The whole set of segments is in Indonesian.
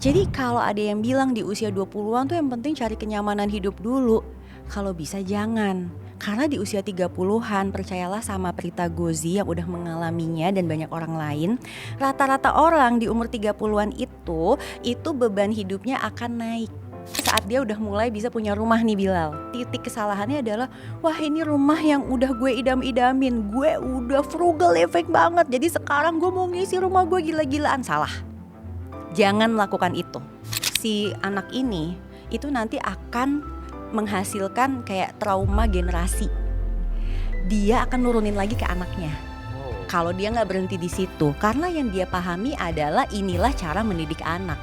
Jadi kalau ada yang bilang di usia 20-an tuh yang penting cari kenyamanan hidup dulu, kalau bisa jangan. Karena di usia 30-an, percayalah sama Prita Gozi yang udah mengalaminya dan banyak orang lain, rata-rata orang di umur 30-an itu beban hidupnya akan naik. Saat dia udah mulai bisa punya rumah nih Bilal, titik kesalahannya adalah, wah ini rumah yang udah gue idam-idamin, gue udah frugal living banget, jadi sekarang gue mau ngisi rumah gue gila-gilaan. Salah. Jangan melakukan itu. Si anak ini itu nanti akan menghasilkan kayak trauma generasi. Dia akan nurunin lagi ke anaknya. Kalau dia nggak berhenti di situ, karena yang dia pahami adalah inilah cara mendidik anak.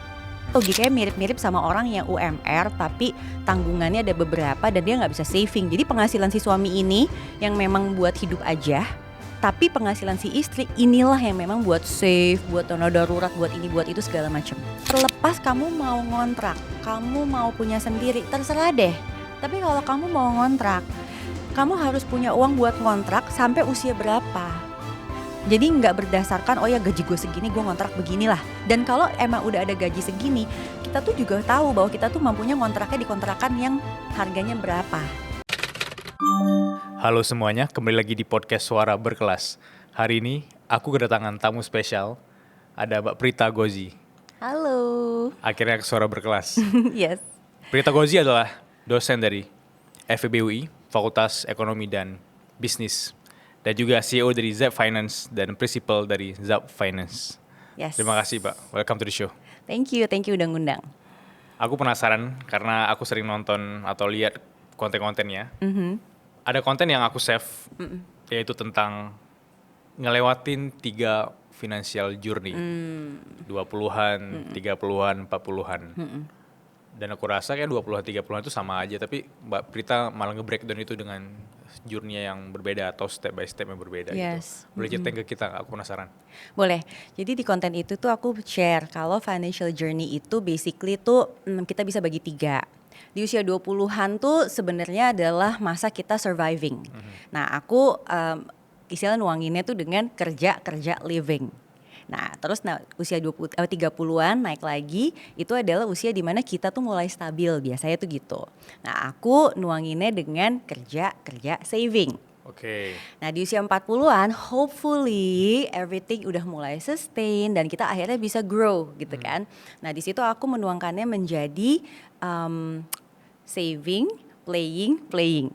Logikanya mirip-mirip sama orang yang UMR tapi tanggungannya ada beberapa dan dia nggak bisa saving. Jadi penghasilan si suami ini yang memang buat hidup aja, tapi penghasilan si istri inilah yang memang buat save, buat dana darurat, buat ini, buat itu segala macam. Terlepas kamu mau ngontrak, kamu mau punya sendiri, terserah deh. Tapi kalau kamu mau ngontrak, kamu harus punya uang buat ngontrak sampai usia berapa. Jadi nggak berdasarkan, oh ya gaji gue segini gue ngontrak beginilah. Dan kalau emang udah ada gaji segini, kita tuh juga tahu bahwa kita tuh mampunya ngontraknya di kontrakan yang harganya berapa. Halo semuanya, kembali lagi di podcast Suara Berkelas. Hari ini aku kedatangan tamu spesial, ada Mbak Prita Gozi. Halo. Akhirnya ke Suara Berkelas. Yes. Prita Gozi adalah dosen dari FEB UI, Fakultas Ekonomi dan Bisnis. Dan juga CEO dari Zap Finance dan Principal dari Zap Finance. Yes. Terima kasih Mbak, welcome to the show. Thank you udah ngundang. Aku penasaran karena aku sering nonton atau lihat konten-kontennya. Ada konten yang aku save, yaitu tentang ngelewatin 3 financial journey. 20-an, 30-an, 40-an. Dan aku rasa kayak 20-an, 30-an itu sama aja. Tapi Mbak Prita malah nge-breakdown itu dengan journey yang berbeda atau step by step yang berbeda Yes. gitu. Boleh ceritain ke kita, aku penasaran. Boleh. Jadi di konten itu tuh aku share kalau financial journey itu basically tuh kita bisa bagi 3. Di usia 20-an tuh sebenarnya adalah masa kita surviving. Nah aku istilah nuanginnya tuh dengan kerja living. Nah terus usia 30-an naik lagi, itu adalah usia dimana kita tuh mulai stabil, biasanya tuh gitu. Nah aku nuanginnya dengan kerja saving. Oke. Nah di usia 40-an hopefully everything udah mulai sustain dan kita akhirnya bisa grow gitu kan. Nah di situ aku menuangkannya menjadi saving, playing.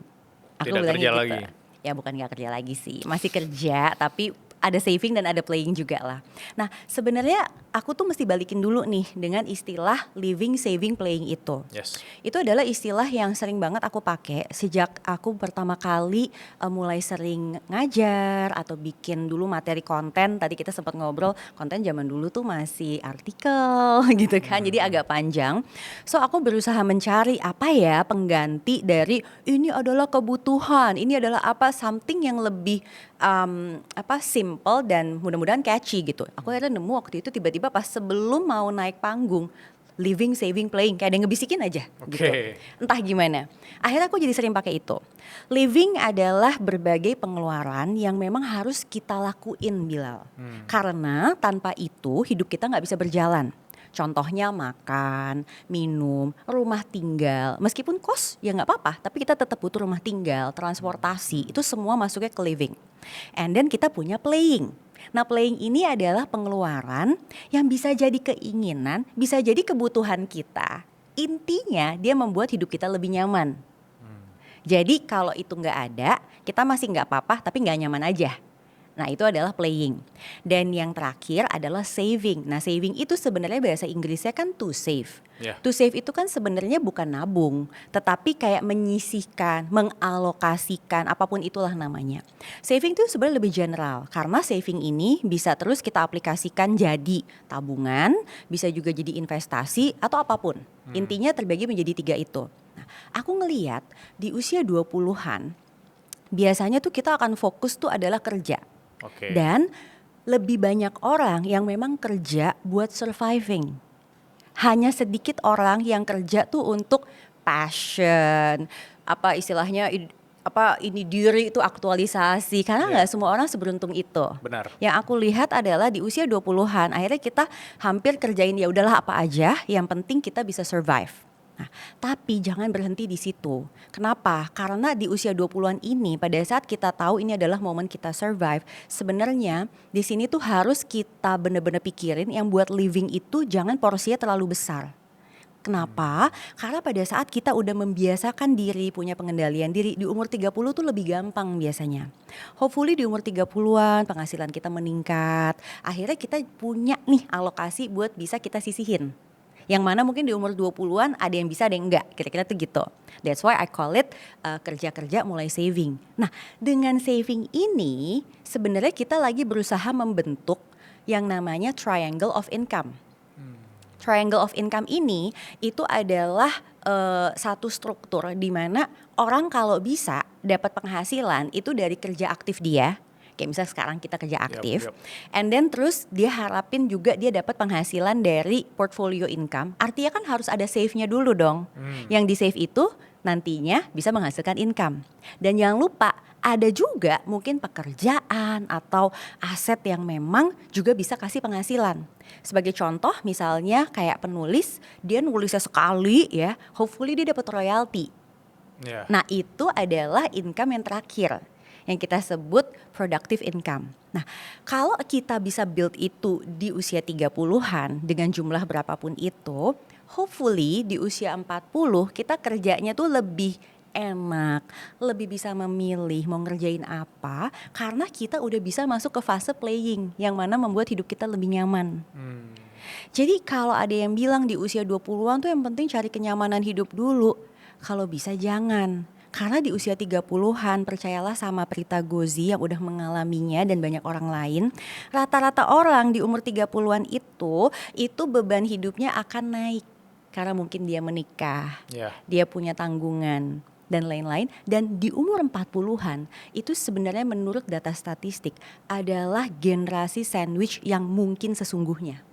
Aku Tidak bilangnya kerja gitu. lagi. Ya bukan gak kerja lagi sih, masih kerja tapi ada saving dan ada playing juga lah. Nah sebenarnya aku tuh mesti balikin dulu nih dengan istilah living, saving, playing itu. Yes. Itu adalah istilah yang sering banget aku pakai sejak aku pertama kali mulai sering ngajar atau bikin dulu materi konten. Tadi kita sempat ngobrol, konten zaman dulu tuh masih artikel gitu kan, jadi agak panjang. So aku berusaha mencari apa ya pengganti dari ini adalah kebutuhan, ini adalah apa, something yang lebih simple dan mudah-mudahan catchy gitu. Aku akhirnya nemu waktu itu tiba-tiba pas sebelum mau naik panggung, living, saving, playing, kayak ada yang ngebisikin aja gitu. Entah gimana. Akhirnya aku jadi sering pakai itu. Living adalah berbagai pengeluaran yang memang harus kita lakuin Bilal. Karena tanpa itu hidup kita gak bisa berjalan. Contohnya makan, minum, rumah tinggal. Meskipun kos ya gak apa-apa, tapi kita tetap butuh rumah tinggal, transportasi. Itu semua masuknya ke living. And then kita punya playing. Nah playing ini adalah pengeluaran yang bisa jadi keinginan, bisa jadi kebutuhan kita. Intinya dia membuat hidup kita lebih nyaman. Jadi kalau itu gak ada, kita masih gak apa-apa tapi gak nyaman aja. Nah itu adalah playing. Dan yang terakhir adalah saving. Nah saving itu sebenarnya bahasa Inggrisnya kan to save. To save itu kan sebenarnya bukan nabung, tetapi kayak menyisihkan, mengalokasikan, apapun itulah namanya. Saving itu sebenarnya lebih general, karena saving ini bisa terus kita aplikasikan jadi tabungan, bisa juga jadi investasi atau apapun. Intinya terbagi menjadi 3 itu. Nah, aku ngelihat di usia 20-an, biasanya tuh kita akan fokus tuh adalah kerja. Dan lebih banyak orang yang memang kerja buat surviving. Hanya sedikit orang yang kerja tuh untuk passion, apa istilahnya ini diri itu aktualisasi, karena nggak semua orang seberuntung itu. Benar. Yang aku lihat adalah di usia 20-an akhirnya kita hampir kerjain ya udahlah apa aja, yang penting kita bisa survive. Nah, tapi jangan berhenti di situ. Kenapa? Karena di usia 20-an ini pada saat kita tahu ini adalah momen kita survive, sebenarnya di sini tuh harus kita benar-benar pikirin yang buat living itu jangan porsinya terlalu besar. Kenapa? Karena pada saat kita udah membiasakan diri, punya pengendalian diri, di umur 30 tuh lebih gampang biasanya. Hopefully di umur 30-an penghasilan kita meningkat. Akhirnya kita punya nih alokasi buat bisa kita sisihin. Yang mana mungkin di umur 20-an ada yang bisa ada yang enggak. Kira-kira tuh gitu. That's why I call it kerja-kerja mulai saving. Nah, dengan saving ini sebenarnya kita lagi berusaha membentuk yang namanya triangle of income. Triangle of income ini itu adalah satu struktur di mana orang kalau bisa dapat penghasilan itu dari kerja aktif dia. Kayak misalnya sekarang kita kerja aktif, and then terus dia harapin juga dia dapat penghasilan dari portfolio income. Artinya kan harus ada save-nya dulu dong. Yang di save itu nantinya bisa menghasilkan income. Dan jangan lupa ada juga mungkin pekerjaan atau aset yang memang juga bisa kasih penghasilan. Sebagai contoh misalnya kayak penulis, dia nulisnya sekali ya, hopefully dia dapat royalty. Nah itu adalah income yang terakhir yang kita sebut productive income. Nah kalau kita bisa build itu di usia 30-an dengan jumlah berapapun itu, hopefully di usia 40 kita kerjanya tuh lebih enak, lebih bisa memilih mau ngerjain apa karena kita udah bisa masuk ke fase playing yang mana membuat hidup kita lebih nyaman. Jadi kalau ada yang bilang di usia 20-an tuh yang penting cari kenyamanan hidup dulu, kalau bisa jangan. Karena di usia 30-an percayalah sama Prita Gozi yang udah mengalaminya dan banyak orang lain, rata-rata orang di umur 30-an itu beban hidupnya akan naik. Karena mungkin dia menikah, dia punya tanggungan dan lain-lain. Dan di umur 40-an itu sebenarnya menurut data statistik adalah generasi sandwich yang mungkin sesungguhnya.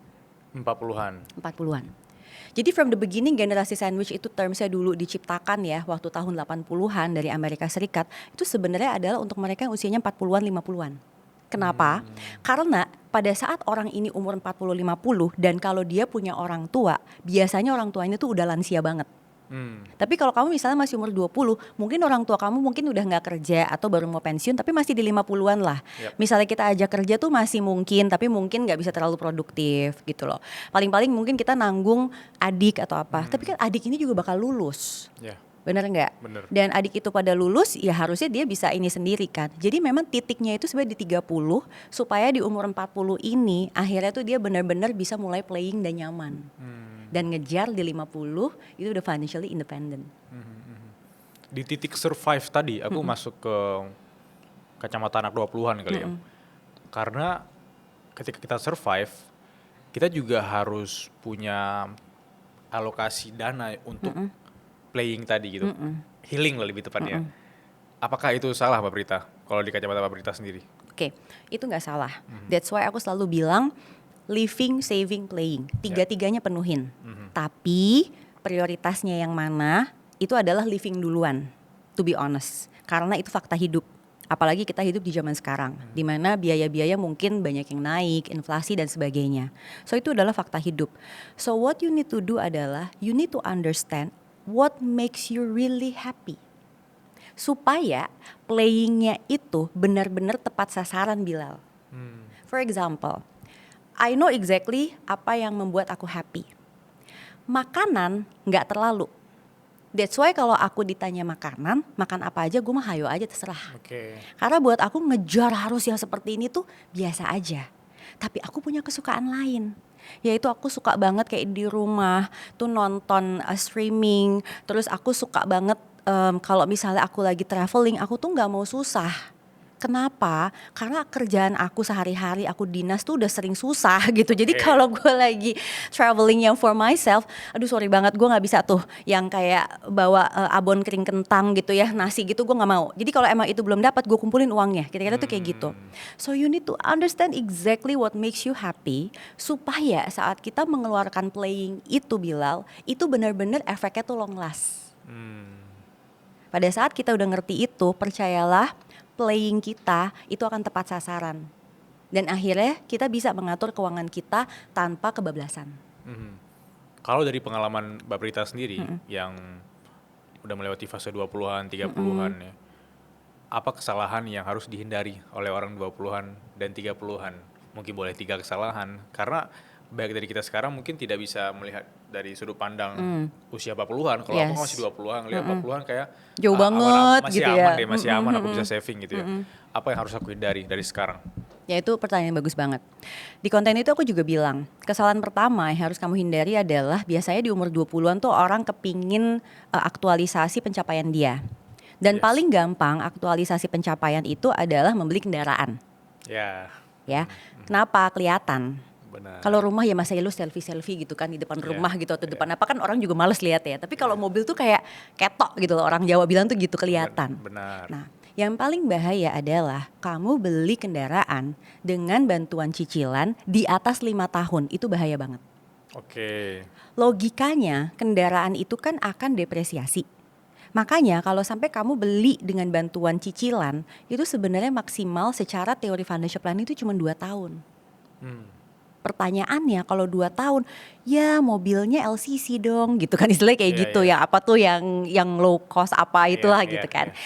40-an. Jadi from the beginning generasi sandwich itu termsnya dulu diciptakan ya waktu tahun 80-an dari Amerika Serikat. Itu sebenarnya adalah untuk mereka yang usianya 40-an 50-an. Kenapa? Karena pada saat orang ini umur 40-50 dan kalau dia punya orang tua, biasanya orang tuanya tuh udah lansia banget. Tapi kalau kamu misalnya masih umur 20, mungkin orang tua kamu mungkin udah gak kerja atau baru mau pensiun tapi masih di 50-an lah. Misalnya kita ajak kerja tuh masih mungkin, tapi mungkin gak bisa terlalu produktif gitu loh. Paling-paling mungkin kita nanggung adik atau apa, tapi kan adik ini juga bakal lulus. Bener nggak? Dan adik itu pada lulus ya harusnya dia bisa ini sendiri kan. Jadi memang titiknya itu sebenarnya di 30 supaya di umur 40 ini akhirnya tuh dia benar-benar bisa mulai playing dan nyaman. Dan ngejar di 50 itu udah financially independent. Di titik survive tadi aku masuk ke kacamata anak 20-an kali ya. Karena ketika kita survive, kita juga harus punya alokasi dana untuk playing tadi gitu, healing lah lebih tepatnya. Apakah itu salah Mbak Prita? Kalau di kacamata Mbak Prita sendiri? Oke, itu nggak salah. That's why aku selalu bilang living, saving, playing, tiga-tiganya penuhin. Tapi prioritasnya yang mana? Itu adalah living duluan, to be honest. Karena itu fakta hidup. Apalagi kita hidup di zaman sekarang, di mana biaya-biaya mungkin banyak yang naik, inflasi dan sebagainya. So itu adalah fakta hidup. So what you need to do adalah you need to understand what makes you really happy. Supaya playingnya itu benar-benar tepat sasaran, Bilal. For example, I know exactly apa yang membuat aku happy. Makanan gak terlalu. That's why kalau aku ditanya makanan, makan apa aja gue mah hayo aja terserah. Karena buat aku ngejar harus yang seperti ini tuh biasa aja. Tapi aku punya kesukaan lain. Yaitu aku suka banget kayak di rumah tuh nonton streaming. Terus aku suka banget kalau misalnya aku lagi traveling, aku tuh gak mau susah. Kenapa? Karena kerjaan aku sehari-hari aku dinas tuh udah sering susah gitu. Jadi kalau gue lagi traveling yang for myself, aduh sorry banget gue gak bisa tuh yang kayak bawa abon kering kentang gitu ya, nasi gitu gue gak mau. Jadi kalau emang itu belum dapat gue kumpulin uangnya, kira-kira tuh kayak gitu. So you need to understand exactly what makes you happy supaya saat kita mengeluarkan playing itu, Bilal, itu benar-benar efeknya tuh long last. Pada saat kita udah ngerti itu, percayalah playing kita itu akan tepat sasaran. Dan akhirnya kita bisa mengatur keuangan kita tanpa kebablasan. Kalau dari pengalaman Mbak Prita sendiri yang udah melewati fase 20-an, 30-an ya, apa kesalahan yang harus dihindari oleh orang 20-an dan 30-an? Mungkin boleh 3 kesalahan, karena baik dari kita sekarang mungkin tidak bisa melihat dari sudut pandang usia 40-an. Kalau aku masih 20-an, ngelihat 40-an kayak Jauh banget aman, masih gitu aman ya. deh, masih aman, aku bisa saving gitu ya. Apa yang harus aku hindari dari sekarang? Ya itu pertanyaan yang bagus banget. Di konten itu aku juga bilang, kesalahan pertama yang harus kamu hindari adalah biasanya di umur 20-an tuh orang kepingin aktualisasi pencapaian dia. Dan Yes. paling gampang aktualisasi pencapaian itu adalah membeli kendaraan. Ya, Ya, kenapa? Kelihatan. benar. Kalau rumah ya masa lu selfie gitu kan di depan rumah gitu atau depan apa kan orang juga males lihat ya. Tapi kalau mobil tuh kayak ketok gitu loh, orang Jawa bilang tuh gitu kelihatan. Benar. Nah, yang paling bahaya adalah kamu beli kendaraan dengan bantuan cicilan di atas 5 tahun. Itu bahaya banget. Oke. Logikanya kendaraan itu kan akan depresiasi. Makanya kalau sampai kamu beli dengan bantuan cicilan, itu sebenarnya maksimal secara teori financial planning itu cuma 2 tahun. Pertanyaannya kalau 2 tahun, ya mobilnya LCC dong gitu kan, istilahnya kayak Iya, gitu iya. ya, apa tuh yang low cost apa itulah Iya, gitu iya, kan. iya.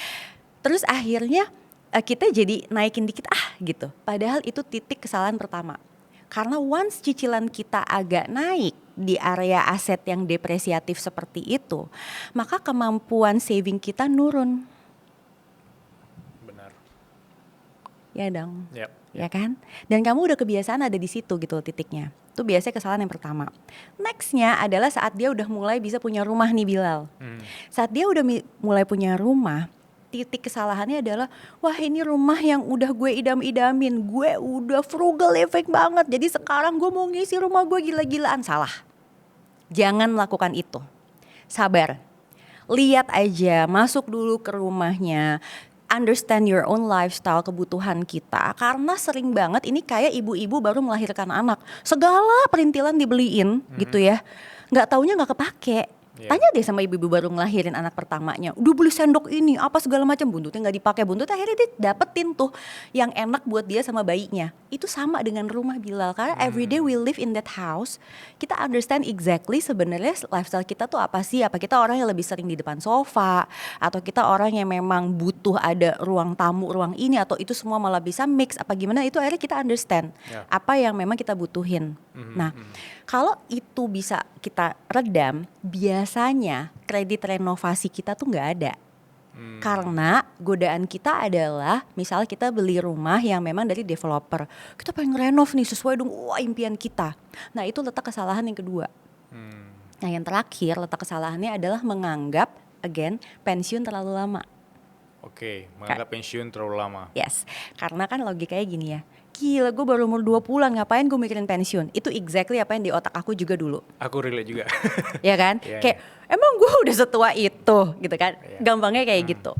Terus akhirnya kita jadi naikin dikit gitu. Padahal itu titik kesalahan pertama. Karena once cicilan kita agak naik di area aset yang depresiatif seperti itu, maka kemampuan saving kita nurun. Benar. Ya dong. Yap. Ya kan? Dan kamu udah kebiasaan ada di situ gitu loh titiknya. Itu biasanya kesalahan yang pertama. Nextnya adalah saat dia udah mulai bisa punya rumah nih Bilal. Saat dia udah mulai punya rumah, titik kesalahannya adalah, wah ini rumah yang udah gue idam-idamin, gue udah frugal living banget, jadi sekarang gue mau ngisi rumah gue gila-gilaan. Salah. Jangan melakukan itu. Sabar. Lihat aja, masuk dulu ke rumahnya. Understand your own lifestyle, kebutuhan kita. Karena sering banget ini kayak ibu-ibu baru melahirkan anak, segala perintilan dibeliin gitu ya, nggak taunya nggak kepake. Yeah. Tanya deh sama ibu-ibu baru ngelahirin anak pertamanya, udah beli sendok ini apa segala macam, buntutnya nggak dipakai, buntut akhirnya dia dapetin tuh yang enak buat dia sama bayinya. Itu sama dengan rumah Bilal, karena everyday we live in that house, kita understand exactly sebenarnya lifestyle kita tuh apa sih. Apa kita orang yang lebih sering di depan sofa, atau kita orang yang memang butuh ada ruang tamu, ruang ini, atau itu semua malah bisa mix apa gimana. Itu akhirnya kita understand apa yang memang kita butuhin. Nah, kalau itu bisa kita redam, biasanya kredit renovasi kita tuh nggak ada. Karena godaan kita adalah misal kita beli rumah yang memang dari developer, kita pengen renov nih sesuai dong impian kita. Nah itu letak kesalahan yang kedua. Nah yang terakhir letak kesalahannya adalah menganggap again pensiun terlalu lama. Oke, menganggap pensiun terlalu lama. Yes, karena kan logikanya gini ya, gila gue baru umur 20-an ngapain gue mikirin pensiun. Itu exactly apa yang di otak aku juga dulu. Aku relate juga. Ya kan? Yeah, Kayak emang gue udah setua itu gitu kan. Yeah. Gampangnya kayak gitu.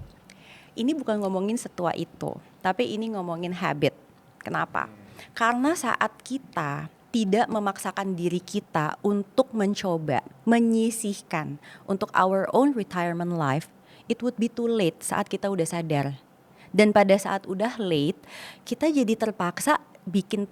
Ini bukan ngomongin setua itu, tapi ini ngomongin habit. Kenapa? Karena saat kita tidak memaksakan diri kita untuk mencoba menyisihkan untuk our own retirement life, it would be too late saat kita udah sadar. Dan pada saat udah late, kita jadi terpaksa bikin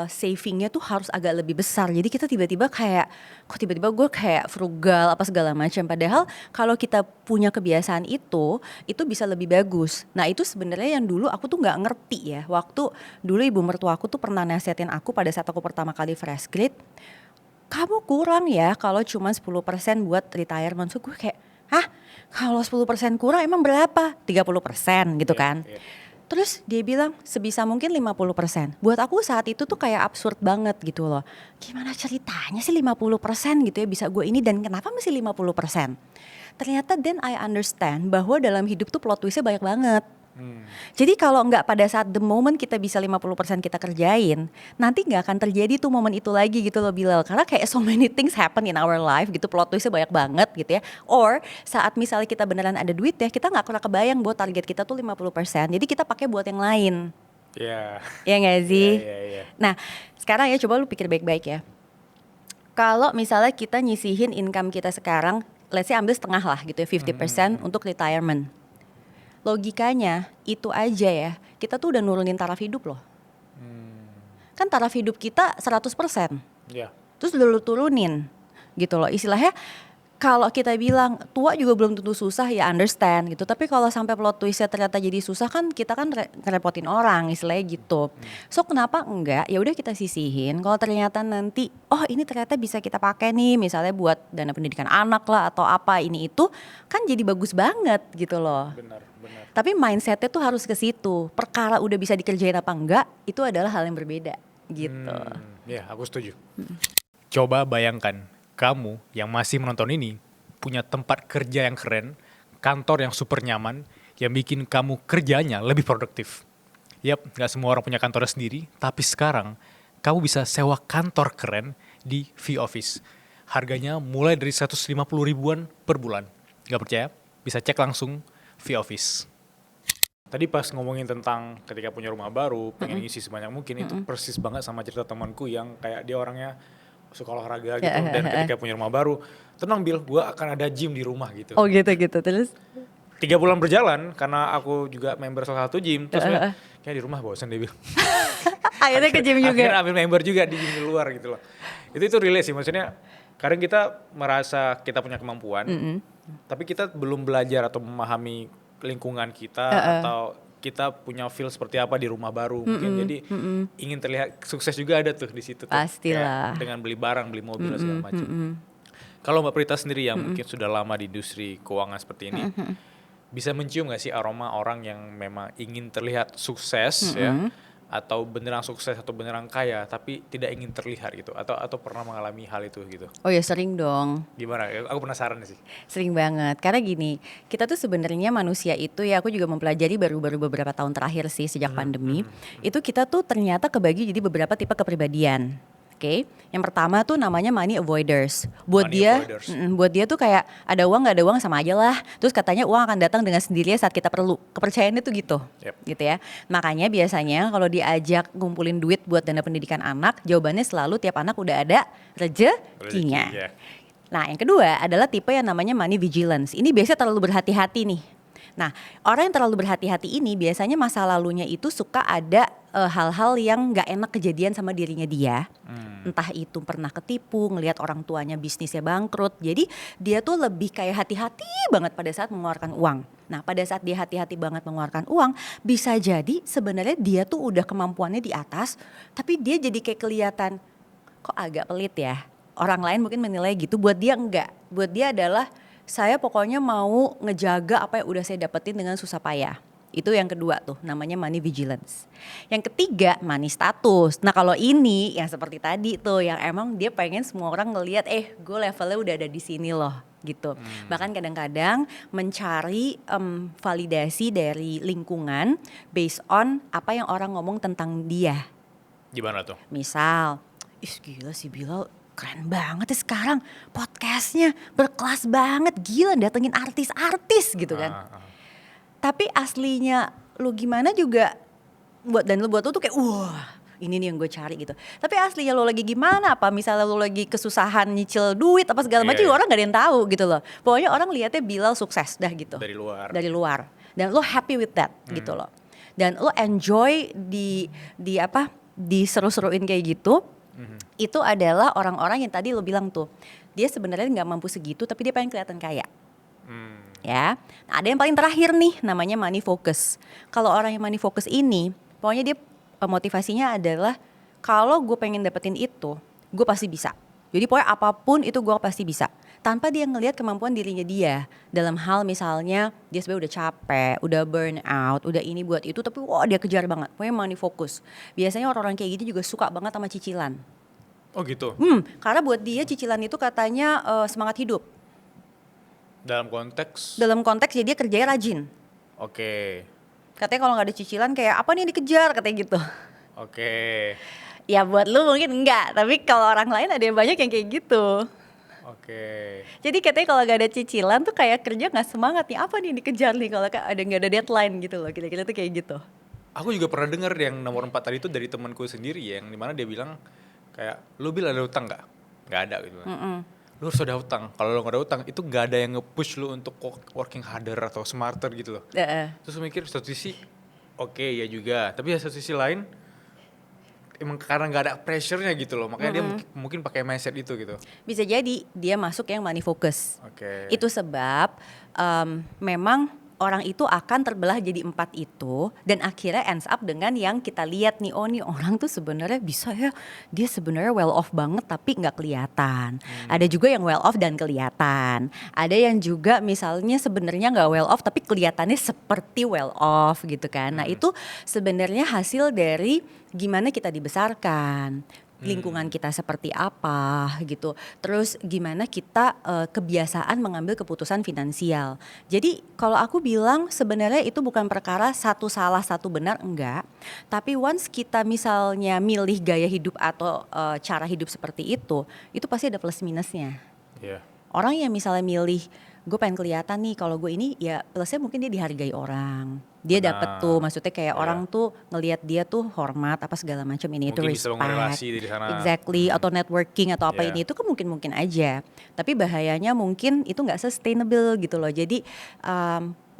savingnya tuh harus agak lebih besar. Jadi kita tiba-tiba kayak, kok tiba-tiba gue kayak frugal apa segala macam. Padahal kalau kita punya kebiasaan itu bisa lebih bagus. Nah itu sebenarnya yang dulu aku tuh nggak ngerti ya. Waktu dulu ibu mertua aku tuh pernah nasihatin aku pada saat aku pertama kali fresh grade, kamu kurang ya kalau cuma 10% buat retirement. So gue kayak, hah? Kalau 10% kurang emang berapa? 30% gitu kan. Terus dia bilang sebisa mungkin 50%. Buat aku saat itu tuh kayak absurd banget gitu loh. Gimana ceritanya sih 50% gitu ya bisa gue ini, dan kenapa mesti 50%? Ternyata then I understand bahwa dalam hidup tuh plot twistnya banyak banget. Jadi kalau nggak pada saat the moment kita bisa 50% kita kerjain, nanti nggak akan terjadi tuh momen itu lagi gitu loh Bilal. Karena kayak so many things happen in our life gitu, plot twistnya banyak banget gitu ya. Or saat misalnya kita beneran ada duit ya, kita nggak pernah kebayang buat target kita tuh 50%. Jadi kita pakai buat yang lain. Iya. Ya nggak sih? Iya. Nah sekarang ya coba lu pikir baik-baik ya. Kalau misalnya kita nyisihin income kita sekarang, let's say ambil setengah lah gitu ya, 50% untuk retirement. logikanya itu aja ya, kita tuh udah nurunin taraf hidup loh. Kan taraf hidup kita 100%, Ya. terus udah lu turunin gitu loh. Istilahnya kalau kita bilang tua juga belum tentu susah, ya understand gitu. Tapi kalau sampai plot twistnya ternyata jadi susah, kan kita kan ngerepotin orang, istilahnya gitu. So kenapa enggak? Ya udah kita sisihin. Kalau ternyata nanti, oh ini ternyata bisa kita pakai nih, misalnya buat dana pendidikan anak lah atau apa ini itu, kan jadi bagus banget gitu loh. Benar. Tapi mindsetnya tuh harus ke situ. Perkara udah bisa dikerjain apa enggak, itu adalah hal yang berbeda gitu. Ya, aku setuju. Coba bayangkan, kamu yang masih menonton ini punya tempat kerja yang keren, kantor yang super nyaman, yang bikin kamu kerjanya lebih produktif. Yap, gak semua orang punya kantornya sendiri, tapi sekarang kamu bisa sewa kantor keren di V-Office. Harganya mulai dari 150 ribuan per bulan. Gak percaya? Bisa cek langsung V-Office. Tadi pas ngomongin tentang ketika punya rumah baru, pengen ngisi sebanyak mungkin, itu persis banget sama cerita temanku yang kayak dia orangnya suka olahraga gitu, dan ketika punya rumah baru, tenang Bil, gue akan ada gym di rumah gitu. Oh gitu terus? 3 bulan berjalan, karena aku juga member salah satu gym, terus kayak di rumah bosan deh Bil. Akhirnya ke gym juga? Akhirnya ambil member juga di gym di luar gitu loh. Itu relate sih, maksudnya kadang kita merasa kita punya kemampuan, tapi kita belum belajar atau memahami lingkungan kita, atau kita punya feel seperti apa di rumah baru mungkin. Jadi ingin terlihat sukses juga ada tuh di situ tuh. Pastilah. Kayak dengan beli barang, beli mobil dan segala macam. Kalau Mbak Prita sendiri yang mungkin sudah lama di industri keuangan seperti ini, bisa mencium nggak sih aroma orang yang memang ingin terlihat sukses ya, atau beneran sukses atau beneran kaya tapi tidak ingin terlihat gitu, atau pernah mengalami hal itu gitu? Oh ya sering dong. Gimana? Aku penasaran sih. Sering banget, karena gini, kita tuh sebenarnya manusia itu ya, aku juga mempelajari baru-baru beberapa tahun terakhir sih sejak pandemi, itu kita tuh ternyata kebagi jadi beberapa tipe kepribadian. Oke, yang pertama tuh namanya money avoiders. Buat dia tuh kayak ada uang nggak ada uang sama aja lah. Terus katanya uang akan datang dengan sendirinya saat kita perlu. Kepercayaannya tuh gitu, gitu ya. Makanya biasanya kalau diajak ngumpulin duit buat dana pendidikan anak, jawabannya selalu tiap anak udah ada rezekinya. Nah, yang kedua adalah tipe yang namanya money vigilance. Ini biasanya terlalu berhati-hati nih. Nah, orang yang terlalu berhati-hati ini biasanya masa lalunya itu suka ada hal-hal yang gak enak kejadian sama dirinya dia. Entah itu pernah ketipu, ngelihat orang tuanya bisnisnya bangkrut. Jadi dia tuh lebih kayak hati-hati banget pada saat mengeluarkan uang. Nah, pada saat dia hati-hati banget mengeluarkan uang, bisa jadi sebenarnya dia tuh udah kemampuannya di atas, tapi dia jadi kayak kelihatan kok agak pelit ya. Orang lain mungkin menilai gitu, buat dia enggak. Buat dia adalah saya pokoknya mau ngejaga apa yang udah saya dapetin dengan susah payah. Itu yang kedua tuh, namanya money vigilance. Yang ketiga, money status. Nah kalau ini yang seperti tadi tuh, yang emang dia pengen semua orang ngelihat, gue levelnya udah ada di sini loh gitu. Bahkan kadang-kadang mencari validasi dari lingkungan based on apa yang orang ngomong tentang dia. Gimana tuh? Misal, gila si Bilal keren banget ya sekarang, podcastnya berkelas banget, gila datengin artis-artis gitu kan. Tapi aslinya lu gimana juga buat lu tuh kayak wah ini nih yang gue cari gitu. Tapi aslinya lu lagi gimana, apa misalnya lu lagi kesusahan nyicil duit apa segala macam, orang gak ada yang tahu gitu loh. Pokoknya orang lihatnya Bilal sukses dah gitu. Dari luar. Dan lu happy with that gitu loh. Dan lu enjoy diseru-seruin kayak gitu. Itu adalah orang-orang yang tadi lo bilang tuh, dia sebenarnya nggak mampu segitu tapi dia pengen kelihatan kaya. Ya, nah, ada yang paling terakhir nih namanya money focus. Kalau orang yang money focus ini, pokoknya dia motivasinya adalah kalau gue pengen dapetin itu, gue pasti bisa. Jadi pokoknya apapun itu gue pasti bisa. Tanpa dia ngelihat kemampuan dirinya dia dalam hal misalnya dia sebenarnya udah capek, udah burn out, udah ini buat itu, tapi wah dia kejar banget. Pokoknya money focus. Biasanya orang-orang kayak gitu juga suka banget sama cicilan. Oh gitu? Karena buat dia cicilan itu katanya semangat hidup. Dalam konteks? Dalam konteks ya dia kerjanya rajin. Oke. Katanya kalau gak ada cicilan kayak apa nih yang dikejar katanya gitu. Oke. Ya buat lu mungkin enggak, tapi kalau orang lain ada yang banyak yang kayak gitu. Oke. Jadi katanya kalau gak ada cicilan tuh kayak kerja gak semangat nih, apa nih yang dikejar nih kalau gak ada deadline gitu loh, kira-kira tuh kayak gitu. Aku juga pernah dengar yang nomor 4 tadi itu dari temanku sendiri, yang dimana dia bilang kayak, lu Bil ada utang gak? Gak ada gitu. lu harus ada utang. Kalau lu gak ada utang, itu gak ada yang nge-push lu untuk working harder atau smarter gitu loh. Terus lu mikir satu sisi, oke ya juga. Tapi ya satu sisi lain, emang karena gak ada pressure-nya gitu loh. Makanya dia mungkin pakai mindset itu gitu. Bisa jadi dia masuk yang money focus. Oke. Itu sebab memang orang itu akan terbelah jadi 4 itu dan akhirnya ends up dengan yang kita lihat nih, oh nih orang tuh sebenarnya bisa ya, dia sebenarnya well off banget tapi nggak kelihatan. Ada juga yang well off dan kelihatan. Ada yang juga misalnya sebenarnya nggak well off tapi kelihatannya seperti well off gitu kan. Nah itu sebenarnya hasil dari gimana kita dibesarkan, lingkungan kita seperti apa gitu. Terus gimana kita kebiasaan mengambil keputusan finansial. Jadi kalau aku bilang sebenarnya itu bukan perkara satu salah satu benar, enggak. Tapi once kita misalnya milih gaya hidup atau cara hidup seperti itu pasti ada plus minusnya. Iya. Orang yang misalnya milih gue pengen kelihatan nih kalau gue ini, ya plusnya mungkin dia dihargai orang, dia dapet tuh, maksudnya kayak orang tuh ngelihat dia tuh hormat apa segala macam, ini itu Mungkin bisa respect, bangun relasi dari sana. exactly, atau networking atau apa Iya. ini itu kan mungkin aja, tapi bahayanya mungkin itu nggak sustainable gitu loh. Jadi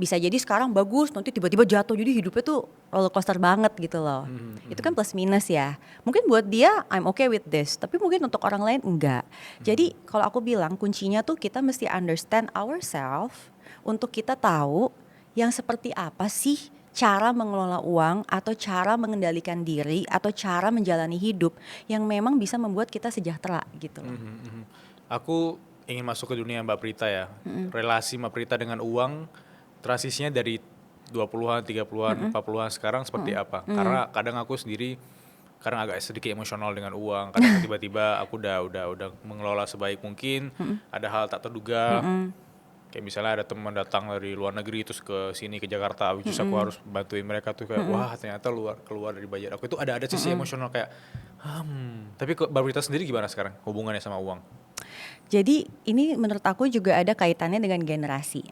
bisa jadi sekarang bagus, nanti tiba-tiba jatuh, jadi hidupnya tuh roller coaster banget gitu loh. Itu kan plus minus ya. Mungkin buat dia I'm okay with this, tapi mungkin untuk orang lain enggak. Jadi kalau aku bilang kuncinya tuh kita mesti understand ourselves untuk kita tahu yang seperti apa sih cara mengelola uang atau cara mengendalikan diri atau cara menjalani hidup yang memang bisa membuat kita sejahtera gitu loh. Aku ingin masuk ke dunia Mbak Prita ya. Relasi Mbak Prita dengan uang, transisinya dari 20-an, 30-an, 40-an sekarang seperti apa? Karena kadang aku sendiri karena agak sedikit emosional dengan uang, kadang tiba-tiba aku udah mengelola sebaik mungkin, ada hal tak terduga. Kayak misalnya ada teman datang dari luar negeri terus ke sini ke Jakarta, terus aku harus bantuin mereka tuh kayak wah ternyata keluar dari budget aku. Itu ada sisi emosional kayak tapi Mbak Prita sendiri gimana sekarang hubungannya sama uang? Jadi ini menurut aku juga ada kaitannya dengan generasi.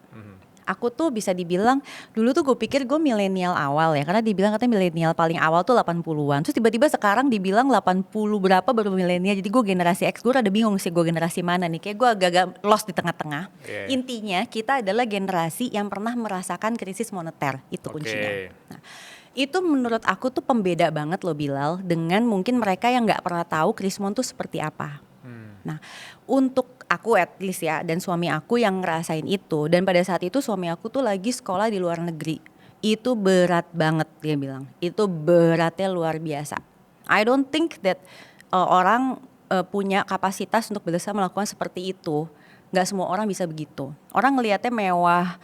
Aku tuh bisa dibilang dulu tuh gue pikir gue milenial awal ya, karena dibilang katanya milenial paling awal tuh 80-an. Terus tiba-tiba sekarang dibilang 80 berapa baru milenial. Jadi gue generasi X, gue rada bingung sih gue generasi mana nih. Kayak gue agak-agak lost di tengah-tengah. Yeah. Intinya kita adalah generasi yang pernah merasakan krisis moneter, itu kuncinya. Nah, itu menurut aku tuh pembeda banget loh Bilal dengan mungkin mereka yang nggak pernah tahu krismon tuh seperti apa. Nah, untuk aku at least ya dan suami aku yang ngerasain itu, dan pada saat itu suami aku tuh lagi sekolah di luar negeri. Itu berat banget dia bilang. Itu beratnya luar biasa. I don't think that orang punya kapasitas untuk bisa melakukan seperti itu. Nggak semua orang bisa begitu. Orang ngelihatnya mewah,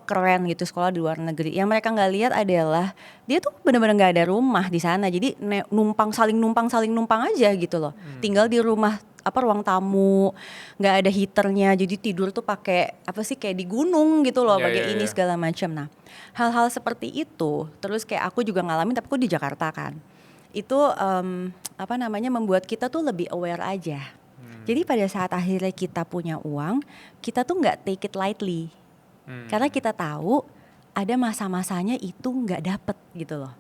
keren gitu sekolah di luar negeri. Yang mereka nggak lihat adalah dia tuh benar-benar nggak ada rumah di sana. Jadi saling numpang aja gitu loh. Tinggal di rumah ruang tamu, nggak ada heaternya. Jadi tidur tuh pakai kayak di gunung gitu loh, pakai ini segala macam. Nah, hal-hal seperti itu. Terus kayak aku juga ngalamin, tapi aku di Jakarta kan. Itu membuat kita tuh lebih aware aja. Jadi pada saat akhirnya kita punya uang, kita tuh nggak take it lightly. Karena kita tahu ada masa-masanya itu nggak dapet gitu loh.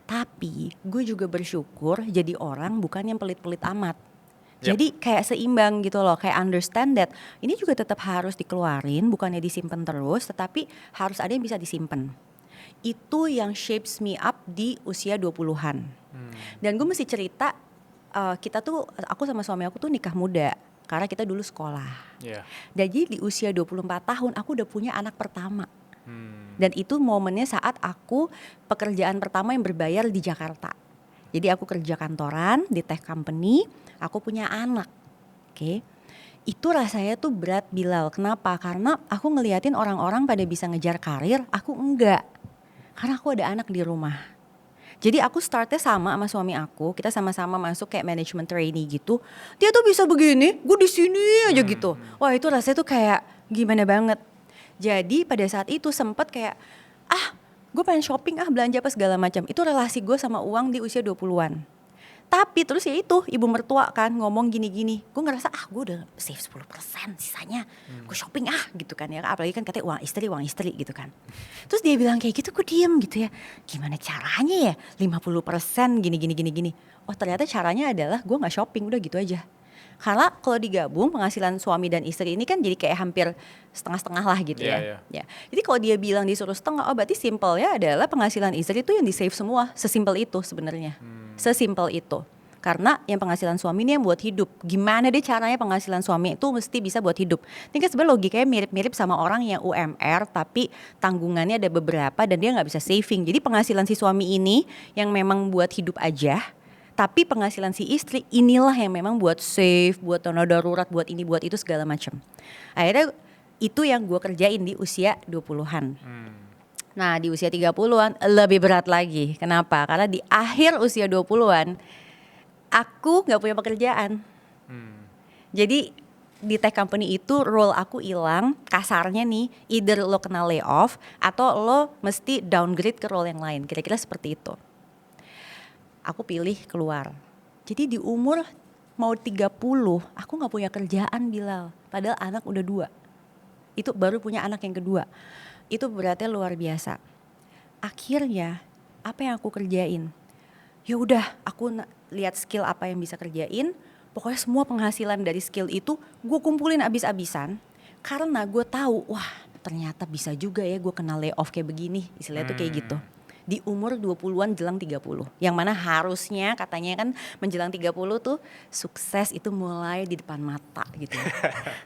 Tapi gue juga bersyukur jadi orang bukan yang pelit-pelit amat. Jadi kayak seimbang gitu loh, kayak understand that ini juga tetap harus dikeluarin, bukannya disimpan terus, tetapi harus ada yang bisa disimpan. Itu yang shapes me up di usia 20-an. Dan gue mesti cerita, aku sama suami aku tuh nikah muda. Karena kita dulu sekolah. Jadi di usia 24 tahun aku udah punya anak pertama. Dan itu momennya saat aku pekerjaan pertama yang berbayar di Jakarta. Jadi aku kerja kantoran di tech company, aku punya anak. Oke. Itu rasanya tuh berat Bilal. Kenapa? Karena aku ngeliatin orang-orang pada bisa ngejar karir, aku enggak. Karena aku ada anak di rumah. Jadi aku startnya sama suami aku, kita sama-sama masuk kayak management trainee gitu. Dia tuh bisa begini, gue di sini aja gitu. Wah itu rasanya tuh kayak gimana banget. Jadi pada saat itu sempet kayak, gue pengen shopping belanja apa segala macam. Itu relasi gue sama uang di usia 20-an. Tapi terus ya itu ibu mertua kan ngomong gini-gini. Gue ngerasa gue udah save 10% sisanya. Gue shopping gitu kan ya. Apalagi kan katanya uang istri gitu kan. Terus dia bilang kayak gitu, gue diem gitu ya. Gimana caranya ya 50% gini. Oh ternyata caranya adalah gue gak shopping, udah gitu aja. Karena kalau digabung penghasilan suami dan istri ini kan jadi kayak hampir setengah-setengah lah gitu Iya, ya. iya. Ya. Jadi kalau dia bilang disuruh setengah, oh berarti simpelnya adalah penghasilan istri itu yang di save semua. Sesimpel itu sebenarnya. Sesimpel itu. Karena yang penghasilan suami ini yang buat hidup. Gimana deh caranya penghasilan suami itu mesti bisa buat hidup. Ini kan sebenarnya logikanya mirip-mirip sama orang yang UMR tapi tanggungannya ada beberapa dan dia nggak bisa saving. Jadi penghasilan si suami ini yang memang buat hidup aja. Tapi penghasilan si istri inilah yang memang buat save, buat dana darurat, buat ini, buat itu segala macam. Akhirnya itu yang gue kerjain di usia 20-an. Nah di usia 30-an lebih berat lagi. Kenapa? Karena di akhir usia 20-an aku gak punya pekerjaan. Jadi di tech company itu role aku hilang. Kasarnya nih either lo kena layoff atau lo mesti downgrade ke role yang lain. Kira-kira seperti itu. Aku pilih keluar. Jadi di umur mau 30 aku gak punya kerjaan Bilal. Padahal anak udah 2. Itu baru punya anak yang kedua. Itu beratnya luar biasa. Akhirnya apa yang aku kerjain? Ya udah aku lihat skill apa yang bisa kerjain. Pokoknya semua penghasilan dari skill itu gue kumpulin abis-abisan. Karena gue tahu wah ternyata bisa juga ya gue kena layoff kayak begini. Istilahnya tuh kayak gitu. Di umur 20-an jelang 30. Yang mana harusnya katanya kan menjelang 30 tuh sukses itu mulai di depan mata gitu.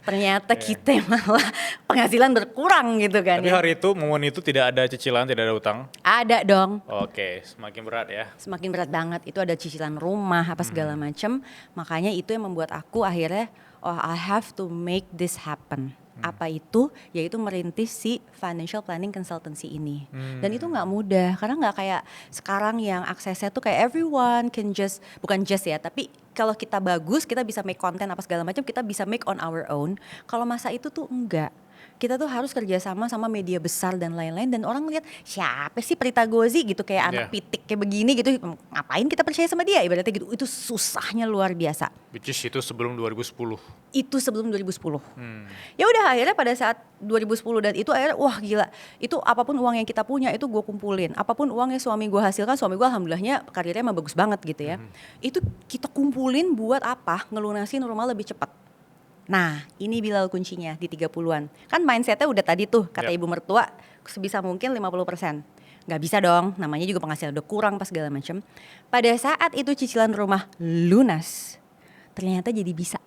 Ternyata kita malah penghasilan berkurang gitu kan. Tapi Ya. hari itu, momen itu tidak ada cicilan, tidak ada utang. Ada dong. Oke, semakin berat ya. Semakin berat banget. Itu ada cicilan rumah apa segala macem. Makanya itu yang membuat aku akhirnya oh I have to make this happen. Apa itu? Yaitu merintis si financial planning consultancy ini. Dan itu nggak mudah karena nggak kayak sekarang yang aksesnya tuh kayak everyone can just, bukan just ya, tapi kalau kita bagus kita bisa make konten apa segala macam, kita bisa make on our own. Kalau masa itu tuh enggak. Kita tuh harus kerjasama sama media besar dan lain-lain, dan orang ngeliat siapa sih Prita Gozi gitu kayak anak Yeah. pitik kayak begini gitu, ngapain kita percaya sama dia ibaratnya gitu. Itu susahnya luar biasa. Which is itu sebelum 2010. Itu sebelum 2010. Ya udah akhirnya pada saat 2010 dan itu akhirnya wah gila. Itu apapun uang yang kita punya itu gue kumpulin. Apapun uang yang suami gue hasilkan, suami gue alhamdulillahnya karirnya emang bagus banget gitu ya. Itu kita kumpulin buat apa? Ngelunasin rumah lebih cepat. Nah ini Bilal kuncinya di 30-an. Kan mindsetnya udah tadi tuh kata Yep. ibu mertua sebisa mungkin 50%. Gak bisa dong, namanya juga penghasilan udah kurang pas segala macam. Pada saat itu cicilan rumah lunas, ternyata jadi bisa.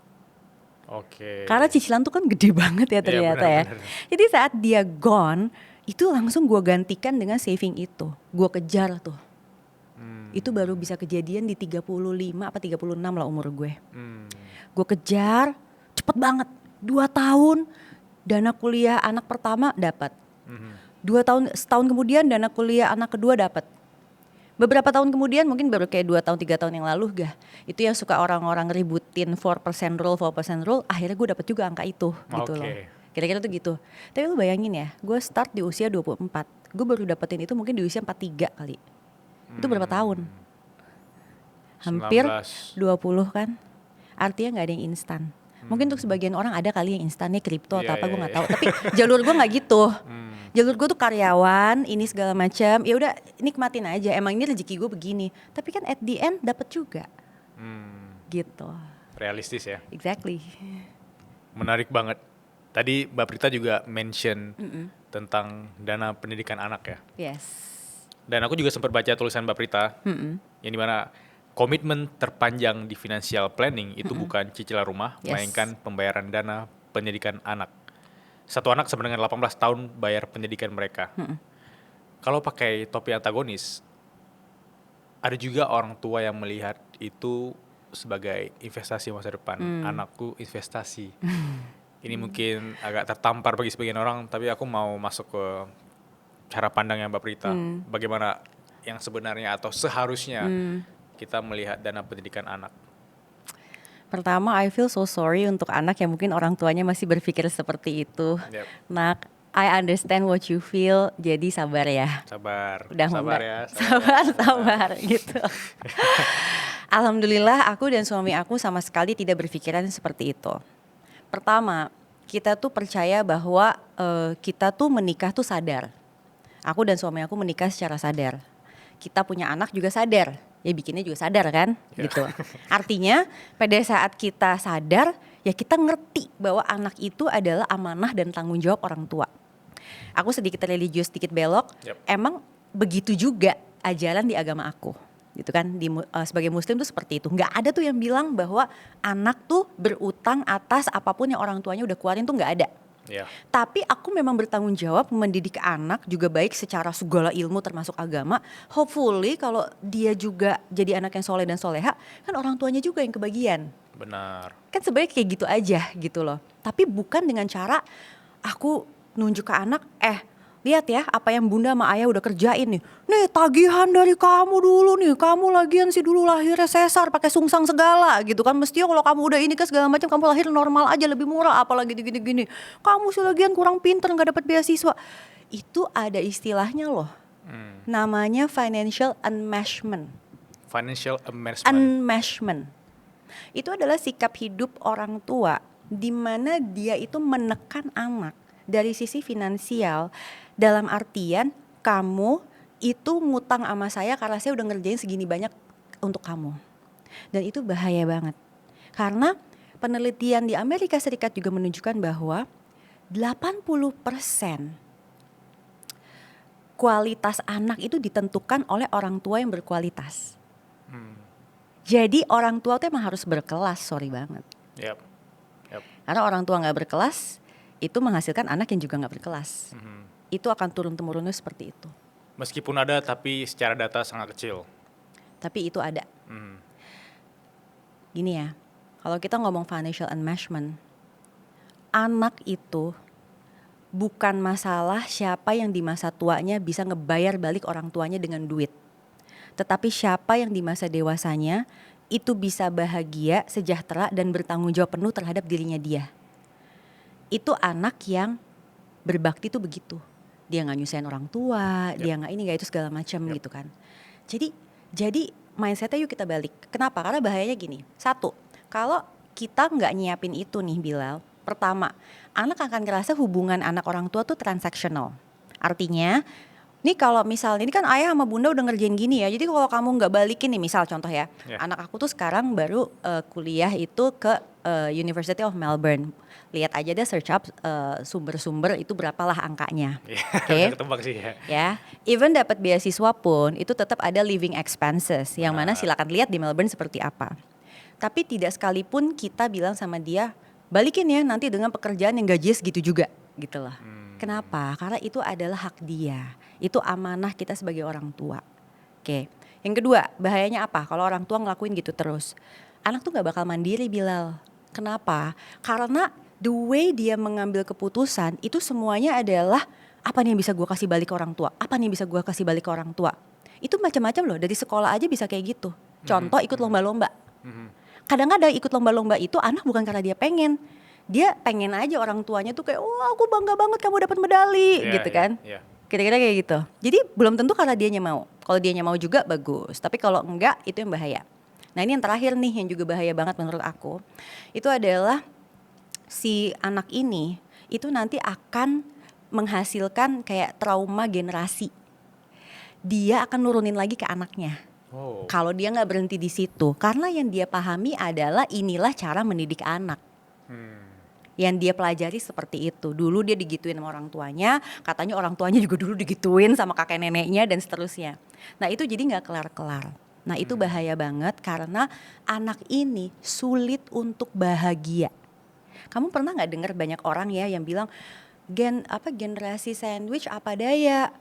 Oke. Karena cicilan tuh kan gede banget ya ternyata ya. benar. Jadi saat dia gone, itu langsung gue gantikan dengan saving itu. Gue kejar tuh. Itu baru bisa kejadian di 35 apa 36 lah umur gue. Gue kejar, cepet banget. 2 tahun dana kuliah anak pertama dapat. 2 tahun, setahun kemudian dana kuliah anak kedua dapat. Beberapa tahun kemudian mungkin baru kayak 2 tahun 3 tahun yang lalu gak. Itu yang suka orang-orang ributin 4% rule, akhirnya gue dapet juga angka itu gitu loh. Oke. Kira-kira tuh gitu. Tapi lu bayangin ya, gue start di usia 24. Gue baru dapetin itu mungkin di usia 43 kali. Itu berapa tahun? Hampir 19. 20 kan. Artinya gak ada yang instan. Mungkin untuk sebagian orang ada kali yang instannya kripto atau Iya, apa gue iya, nggak iya. tahu. Tapi jalur gue nggak gitu. Jalur gue tuh karyawan, ini segala macam. Ya udah, nikmatin aja. Emang ini rezeki gue begini. Tapi kan at the end dapet juga. Gitu. Realistis ya. Exactly. Menarik banget. Tadi Mbak Prita juga mention tentang dana pendidikan anak ya. Yes. Dan aku juga sempat baca tulisan Mbak Prita, yang dimana komitmen terpanjang di financial planning itu bukan cicilan rumah, Yes. melainkan pembayaran dana pendidikan anak. Satu anak sama dengan 18 tahun bayar pendidikan mereka. Kalau pakai topi antagonis, ada juga orang tua yang melihat itu sebagai investasi masa depan. Anakku investasi. Ini mungkin agak tertampar bagi sebagian orang, tapi aku mau masuk ke cara pandangnya Mbak Prita. Bagaimana yang sebenarnya atau seharusnya kita melihat dana pendidikan anak. Pertama, I feel so sorry untuk anak yang mungkin orang tuanya masih berpikir seperti itu. Yep. Nak, I understand what you feel, jadi sabar ya. Sabar, Udah sabar udah. ya. Sabar gitu. Alhamdulillah aku dan suami aku sama sekali tidak berpikiran seperti itu. Pertama, kita tuh percaya bahwa kita tuh menikah tuh sadar. Aku dan suami aku menikah secara sadar. Kita punya anak juga sadar. ya bikinnya juga sadar kan, Ya. gitu. Artinya pada saat kita sadar, ya kita ngerti bahwa anak itu adalah amanah dan tanggung jawab orang tua. Aku sedikit religius, sedikit belok, Yap. emang begitu juga ajaran di agama aku. Gitu kan, sebagai muslim tuh seperti itu. Nggak ada tuh yang bilang bahwa anak tuh berutang atas apapun yang orang tuanya udah keluarin, tuh nggak ada. Ya. Tapi aku memang bertanggung jawab mendidik anak juga baik secara segala ilmu termasuk agama. Hopefully kalau dia juga jadi anak yang soleh dan soleha, kan orang tuanya juga yang kebagian. Benar. Kan sebenarnya kayak gitu aja gitu loh. Tapi bukan dengan cara aku nunjuk ke anak, lihat ya apa yang bunda sama ayah udah kerjain nih. Nih tagihan dari kamu dulu nih, kamu lagian sih dulu lahirnya sesar pakai sungsang segala gitu kan. Mestinya kalau kamu udah ini ke segala macam kamu lahir normal aja lebih murah, apalagi gini-gini. Kamu sih lagian kurang pinter nggak dapat beasiswa. Itu ada istilahnya loh. Namanya financial enmeshment. Financial embarrassment. Enmeshment. Itu adalah sikap hidup orang tua di mana dia itu menekan anak dari sisi finansial, dalam artian kamu itu ngutang sama saya karena saya udah ngerjain segini banyak untuk kamu. Dan itu bahaya banget. Karena penelitian di Amerika Serikat juga menunjukkan bahwa 80% kualitas anak itu ditentukan oleh orang tua yang berkualitas. Jadi orang tua tuh emang harus berkelas, sorry banget. Yap. Karena orang tua nggak berkelas, itu menghasilkan anak yang juga nggak berkelas. Itu akan turun-temurunnya seperti itu. Meskipun ada tapi secara data sangat kecil. Tapi itu ada. Gini ya, kalau kita ngomong financial enmeshment, anak itu bukan masalah siapa yang di masa tuanya bisa ngebayar balik orang tuanya dengan duit. Tetapi siapa yang di masa dewasanya itu bisa bahagia, sejahtera, dan bertanggung jawab penuh terhadap dirinya dia. Itu anak yang berbakti tuh begitu. Dia gak nyusahin orang tua, dia gak ini gak itu segala macam gitu kan. Jadi mindsetnya yuk kita balik. Kenapa? Karena bahayanya gini. Satu, kalau kita gak nyiapin itu nih Bilal. Pertama, anak akan ngerasa hubungan anak orang tua tuh transactional. Artinya, nih kalau misalnya ini kan ayah sama bunda udah ngerjain gini ya. Jadi kalau kamu nggak balikin nih, misal contoh ya, anak aku tuh sekarang baru kuliah itu ke University of Melbourne. Lihat aja deh search up sumber-sumber itu berapalah angkanya. Oke. Ketebak sih ya. Ya, even dapat beasiswa pun itu tetap ada living expenses yang mana silakan lihat di Melbourne seperti apa. Tapi tidak sekalipun kita bilang sama dia balikin ya nanti dengan pekerjaan yang gajinya segitu juga gitu lah. Kenapa? Karena itu adalah hak dia. Itu amanah kita sebagai orang tua. Oke. Yang kedua, bahayanya apa? Kalau orang tua ngelakuin gitu terus. Anak tuh gak bakal mandiri, Bilal. Kenapa? Karena the way dia mengambil keputusan itu semuanya adalah apa nih yang bisa gue kasih balik ke orang tua? Apa nih yang bisa gue kasih balik ke orang tua? Itu macam-macam loh. Dari sekolah aja bisa kayak gitu. Contoh ikut lomba-lomba. Kadang-kadang ikut lomba-lomba itu anak bukan karena dia pengen. Dia pengen aja orang tuanya tuh kayak, wah aku bangga banget kamu dapat medali gitu kan. Kira-kira kayak gitu. Jadi belum tentu karena dianya mau. Kalau dianya mau juga bagus. Tapi kalau enggak itu yang bahaya. Nah ini yang terakhir nih yang juga bahaya banget menurut aku. Itu adalah si anak ini itu nanti akan menghasilkan kayak trauma generasi. Dia akan nurunin lagi ke anaknya. Kalau dia gak berhenti di situ. Karena yang dia pahami adalah inilah cara mendidik anak. Yang dia pelajari seperti itu. Dulu dia digituin sama orang tuanya, katanya orang tuanya juga dulu digituin sama kakek neneknya dan seterusnya. Nah itu jadi gak kelar-kelar. Nah itu bahaya banget karena anak ini sulit untuk bahagia. Kamu pernah gak dengar banyak orang ya yang bilang generasi sandwich apa daya?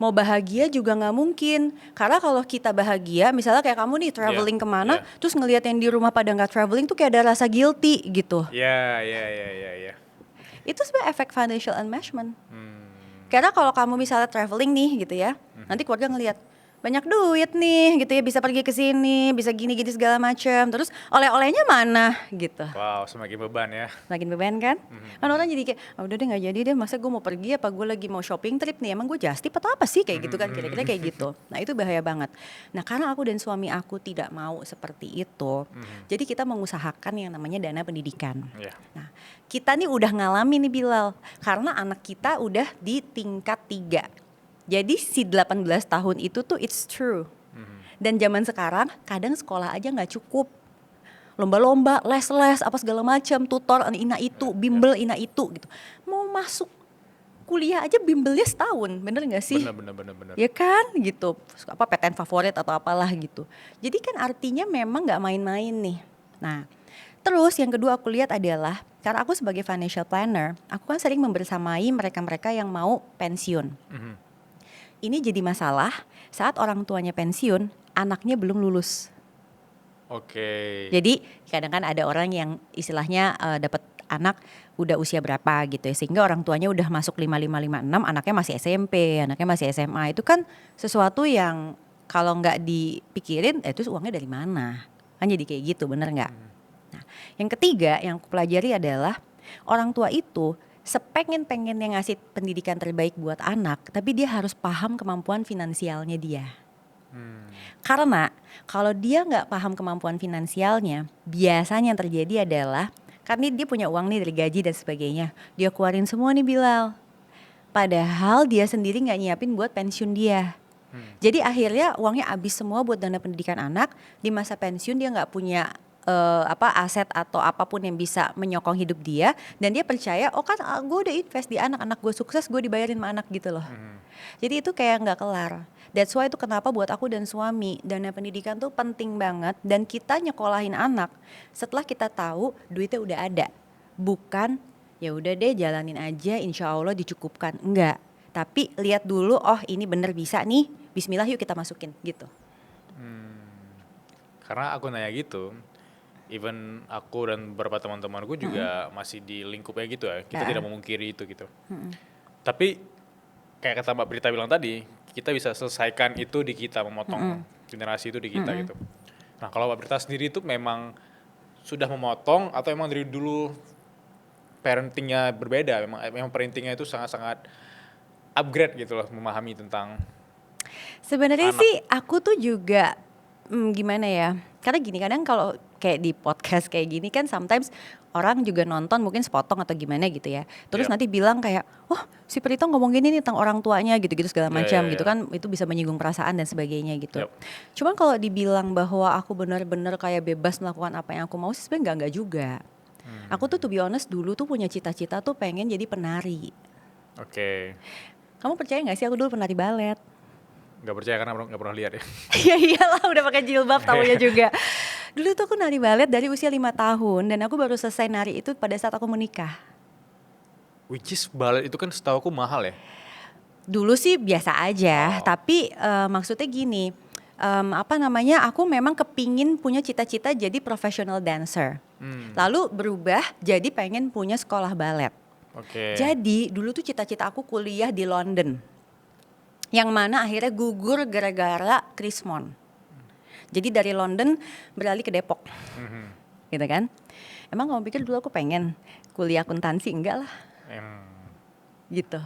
Mau bahagia juga gak mungkin. Karena kalau kita bahagia, misalnya kayak kamu nih traveling kemana, terus ngelihat yang di rumah pada gak traveling tuh kayak ada rasa guilty gitu. Iya. Itu sebenarnya efek financial enmeshment. Karena kalau kamu misalnya traveling nih gitu ya, nanti keluarga ngelihat banyak duit nih gitu ya, bisa pergi ke sini, bisa gini-gini segala macam. Terus oleh-olehnya mana gitu. Wow, semakin beban ya. Semakin beban kan? Kan orang jadi kayak, udah deh gak jadi deh, masa gue mau pergi apa gue lagi mau shopping trip nih, emang gue just tip atau apa sih kayak gitu kan, kira-kira kayak gitu. Nah itu bahaya banget. Nah karena aku dan suami aku tidak mau seperti itu, jadi kita mengusahakan yang namanya dana pendidikan. Nah kita nih udah ngalamin nih Bilal, karena anak kita udah di tingkat 3. Jadi si 18 tahun itu tuh it's true. Dan zaman sekarang kadang sekolah aja nggak cukup. Lomba-lomba, les-les, apa segala macam, tutor ina itu, bimbel ina itu gitu. Mau masuk kuliah aja bimbelnya setahun, bener nggak sih? Bener. Ya kan gitu, apa PTN favorit atau apalah gitu. Jadi kan artinya memang nggak main-main nih. Nah, terus yang kedua aku lihat adalah karena aku sebagai financial planner, aku kan sering membersamai mereka-mereka yang mau pensiun. Ini jadi masalah saat orang tuanya pensiun, anaknya belum lulus. Oke. Jadi kadang kan ada orang yang istilahnya dapat anak udah usia berapa gitu ya, sehingga orang tuanya udah masuk 5556, anaknya masih SMP, anaknya masih SMA. Itu kan sesuatu yang kalau nggak dipikirin, itu uangnya dari mana? Kan jadi kayak gitu, bener nggak? Nah, yang ketiga yang aku pelajari adalah orang tua itu sepengen-pengennya ngasih pendidikan terbaik buat anak, tapi dia harus paham kemampuan finansialnya dia. Karena kalau dia nggak paham kemampuan finansialnya, biasanya yang terjadi adalah karena dia punya uang nih dari gaji dan sebagainya, dia keluarin semua nih Bilal. Padahal dia sendiri nggak nyiapin buat pensiun dia. Jadi akhirnya uangnya habis semua buat dana pendidikan anak. Di masa pensiun dia nggak punya aset atau apapun yang bisa menyokong hidup dia. Dan dia percaya, oh kan gue udah invest di anak gue sukses, gue dibayarin sama anak gitu loh. Jadi itu kayak nggak kelar. That's why itu kenapa buat aku dan suami dana pendidikan tuh penting banget. Dan kita nyekolahin anak setelah kita tahu duitnya udah ada. Bukan ya udah deh jalanin aja, insya Allah dicukupkan. Enggak. Tapi lihat dulu, oh ini bener bisa nih, bismillah yuk kita masukin gitu. Karena aku nanya gitu, even aku dan beberapa teman-temanku juga masih di lingkupnya gitu ya. Kita tidak memungkiri itu gitu. Tapi kayak kata Mbak Prita bilang tadi, kita bisa selesaikan itu di kita, memotong generasi itu di kita gitu. Nah kalau Mbak Prita sendiri itu memang sudah memotong atau emang dari dulu parentingnya berbeda, memang parentingnya itu sangat-sangat upgrade gitu loh, memahami tentang Sebenarnya anak. sih aku tuh juga gimana ya? Karena gini, kadang kalau kayak di podcast kayak gini kan sometimes orang juga nonton mungkin sepotong atau gimana gitu ya. Terus Yep. nanti bilang kayak, "Oh, si Prito ngomong gini nih tentang orang tuanya gitu-gitu segala macam gitu kan, itu bisa menyinggung perasaan dan sebagainya gitu." Yep. Cuman kalau dibilang bahwa aku benar-benar kayak bebas melakukan apa yang aku mau sih sebenarnya enggak juga. Aku tuh to be honest dulu tuh punya cita-cita tuh pengen jadi penari. Oke. Kamu percaya nggak sih aku dulu penari balet? Nggak percaya karena nggak pernah lihat ya. Ya iyalah udah pakai jilbab tamunya juga. Dulu tuh aku nari balet dari usia 5 tahun dan aku baru selesai nari itu pada saat aku menikah. Which is balet itu kan setahu aku mahal ya. Dulu sih biasa aja, tapi maksudnya gini, aku memang kepingin punya cita-cita jadi professional dancer. Lalu berubah jadi pengen punya sekolah balet. Oke. Jadi dulu tuh cita-cita aku kuliah di London. Yang mana akhirnya gugur gara-gara Krismon. Jadi dari London beralih ke Depok. Gitu kan. Emang kamu pikir dulu aku pengen kuliah akuntansi? Enggak lah. Gitu.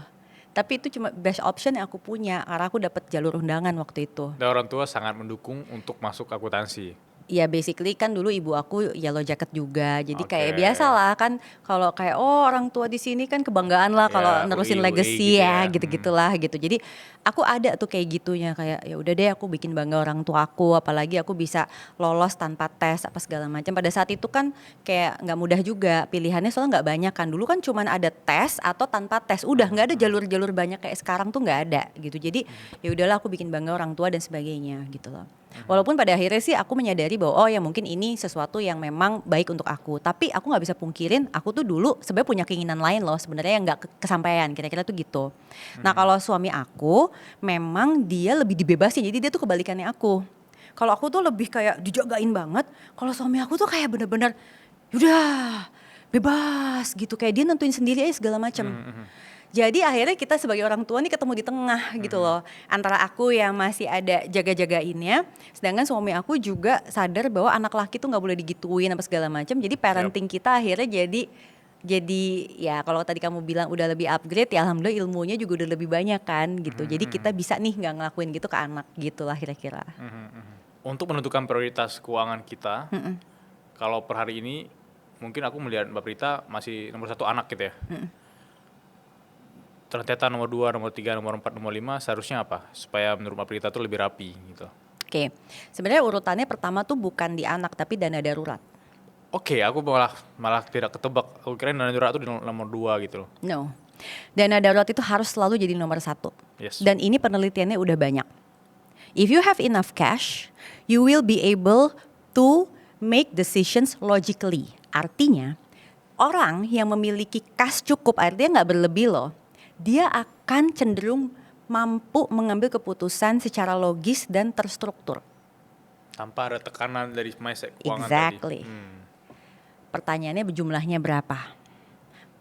Tapi itu cuma best option yang aku punya karena aku dapat jalur undangan waktu itu. Dan orang tua sangat mendukung untuk masuk akuntansi. Ya basically kan dulu ibu aku yellow jacket juga, jadi kayak Oke. biasa lah kan kalau kayak oh orang tua di sini kan kebanggaan lah kalau Ya, nerusin UI legacy gitu ya ya. gitu-gitulah gitu. Jadi aku ada tuh kayak gitunya kayak ya udah deh aku bikin bangga orang tua aku, apalagi aku bisa lolos tanpa tes apa segala macam. Pada saat itu kan kayak nggak mudah juga pilihannya soalnya nggak banyak kan. Dulu kan cuman ada tes atau tanpa tes, udah nggak ada jalur-jalur banyak kayak sekarang tuh nggak ada gitu. Jadi ya udahlah aku bikin bangga orang tua dan sebagainya gitu loh. Walaupun pada akhirnya sih aku menyadari bahwa oh ya mungkin ini sesuatu yang memang baik untuk aku. Tapi aku nggak bisa pungkirin aku tuh dulu sebenarnya punya keinginan lain loh sebenarnya yang nggak kesampaian kira-kira tuh gitu. Nah kalau suami aku memang dia lebih dibebasin jadi dia tuh kebalikannya aku. Kalau aku tuh lebih kayak dijagain banget. Kalau suami aku tuh kayak bener-bener udah bebas gitu kayak dia nentuin sendiri aja segala macam. Jadi akhirnya kita sebagai orang tua nih ketemu di tengah gitu loh. Antara aku yang masih ada jaga-jagainnya, sedangkan suami aku juga sadar bahwa anak laki tuh nggak boleh digituin apa segala macam. Jadi parenting kita akhirnya jadi ya kalau tadi kamu bilang udah lebih upgrade ya alhamdulillah ilmunya juga udah lebih banyak kan gitu. Jadi kita bisa nih nggak ngelakuin gitu ke anak gitu lah kira-kira. Untuk menentukan prioritas keuangan kita, kalau per hari ini mungkin aku melihat Mbak Prita masih nomor 1 anak gitu ya. Ternyata nomor 2, nomor 3, nomor 4, nomor 5 seharusnya apa? Supaya menurut Mbak Prita tuh lebih rapi gitu. Oke, sebenarnya urutannya pertama tuh bukan di anak tapi dana darurat. Oke, aku malah tidak ketebak. Aku kira dana darurat itu di nomor 2 gitu loh. No, dana darurat itu harus selalu jadi nomor satu. Yes. Dan ini penelitiannya udah banyak. If you have enough cash, you will be able to make decisions logically. Artinya, orang yang memiliki cash cukup, artinya nggak berlebih loh, dia akan cenderung mampu mengambil keputusan secara logis dan terstruktur. Tanpa ada tekanan dari mindset keuangan Exactly. tadi. Pertanyaannya jumlahnya berapa?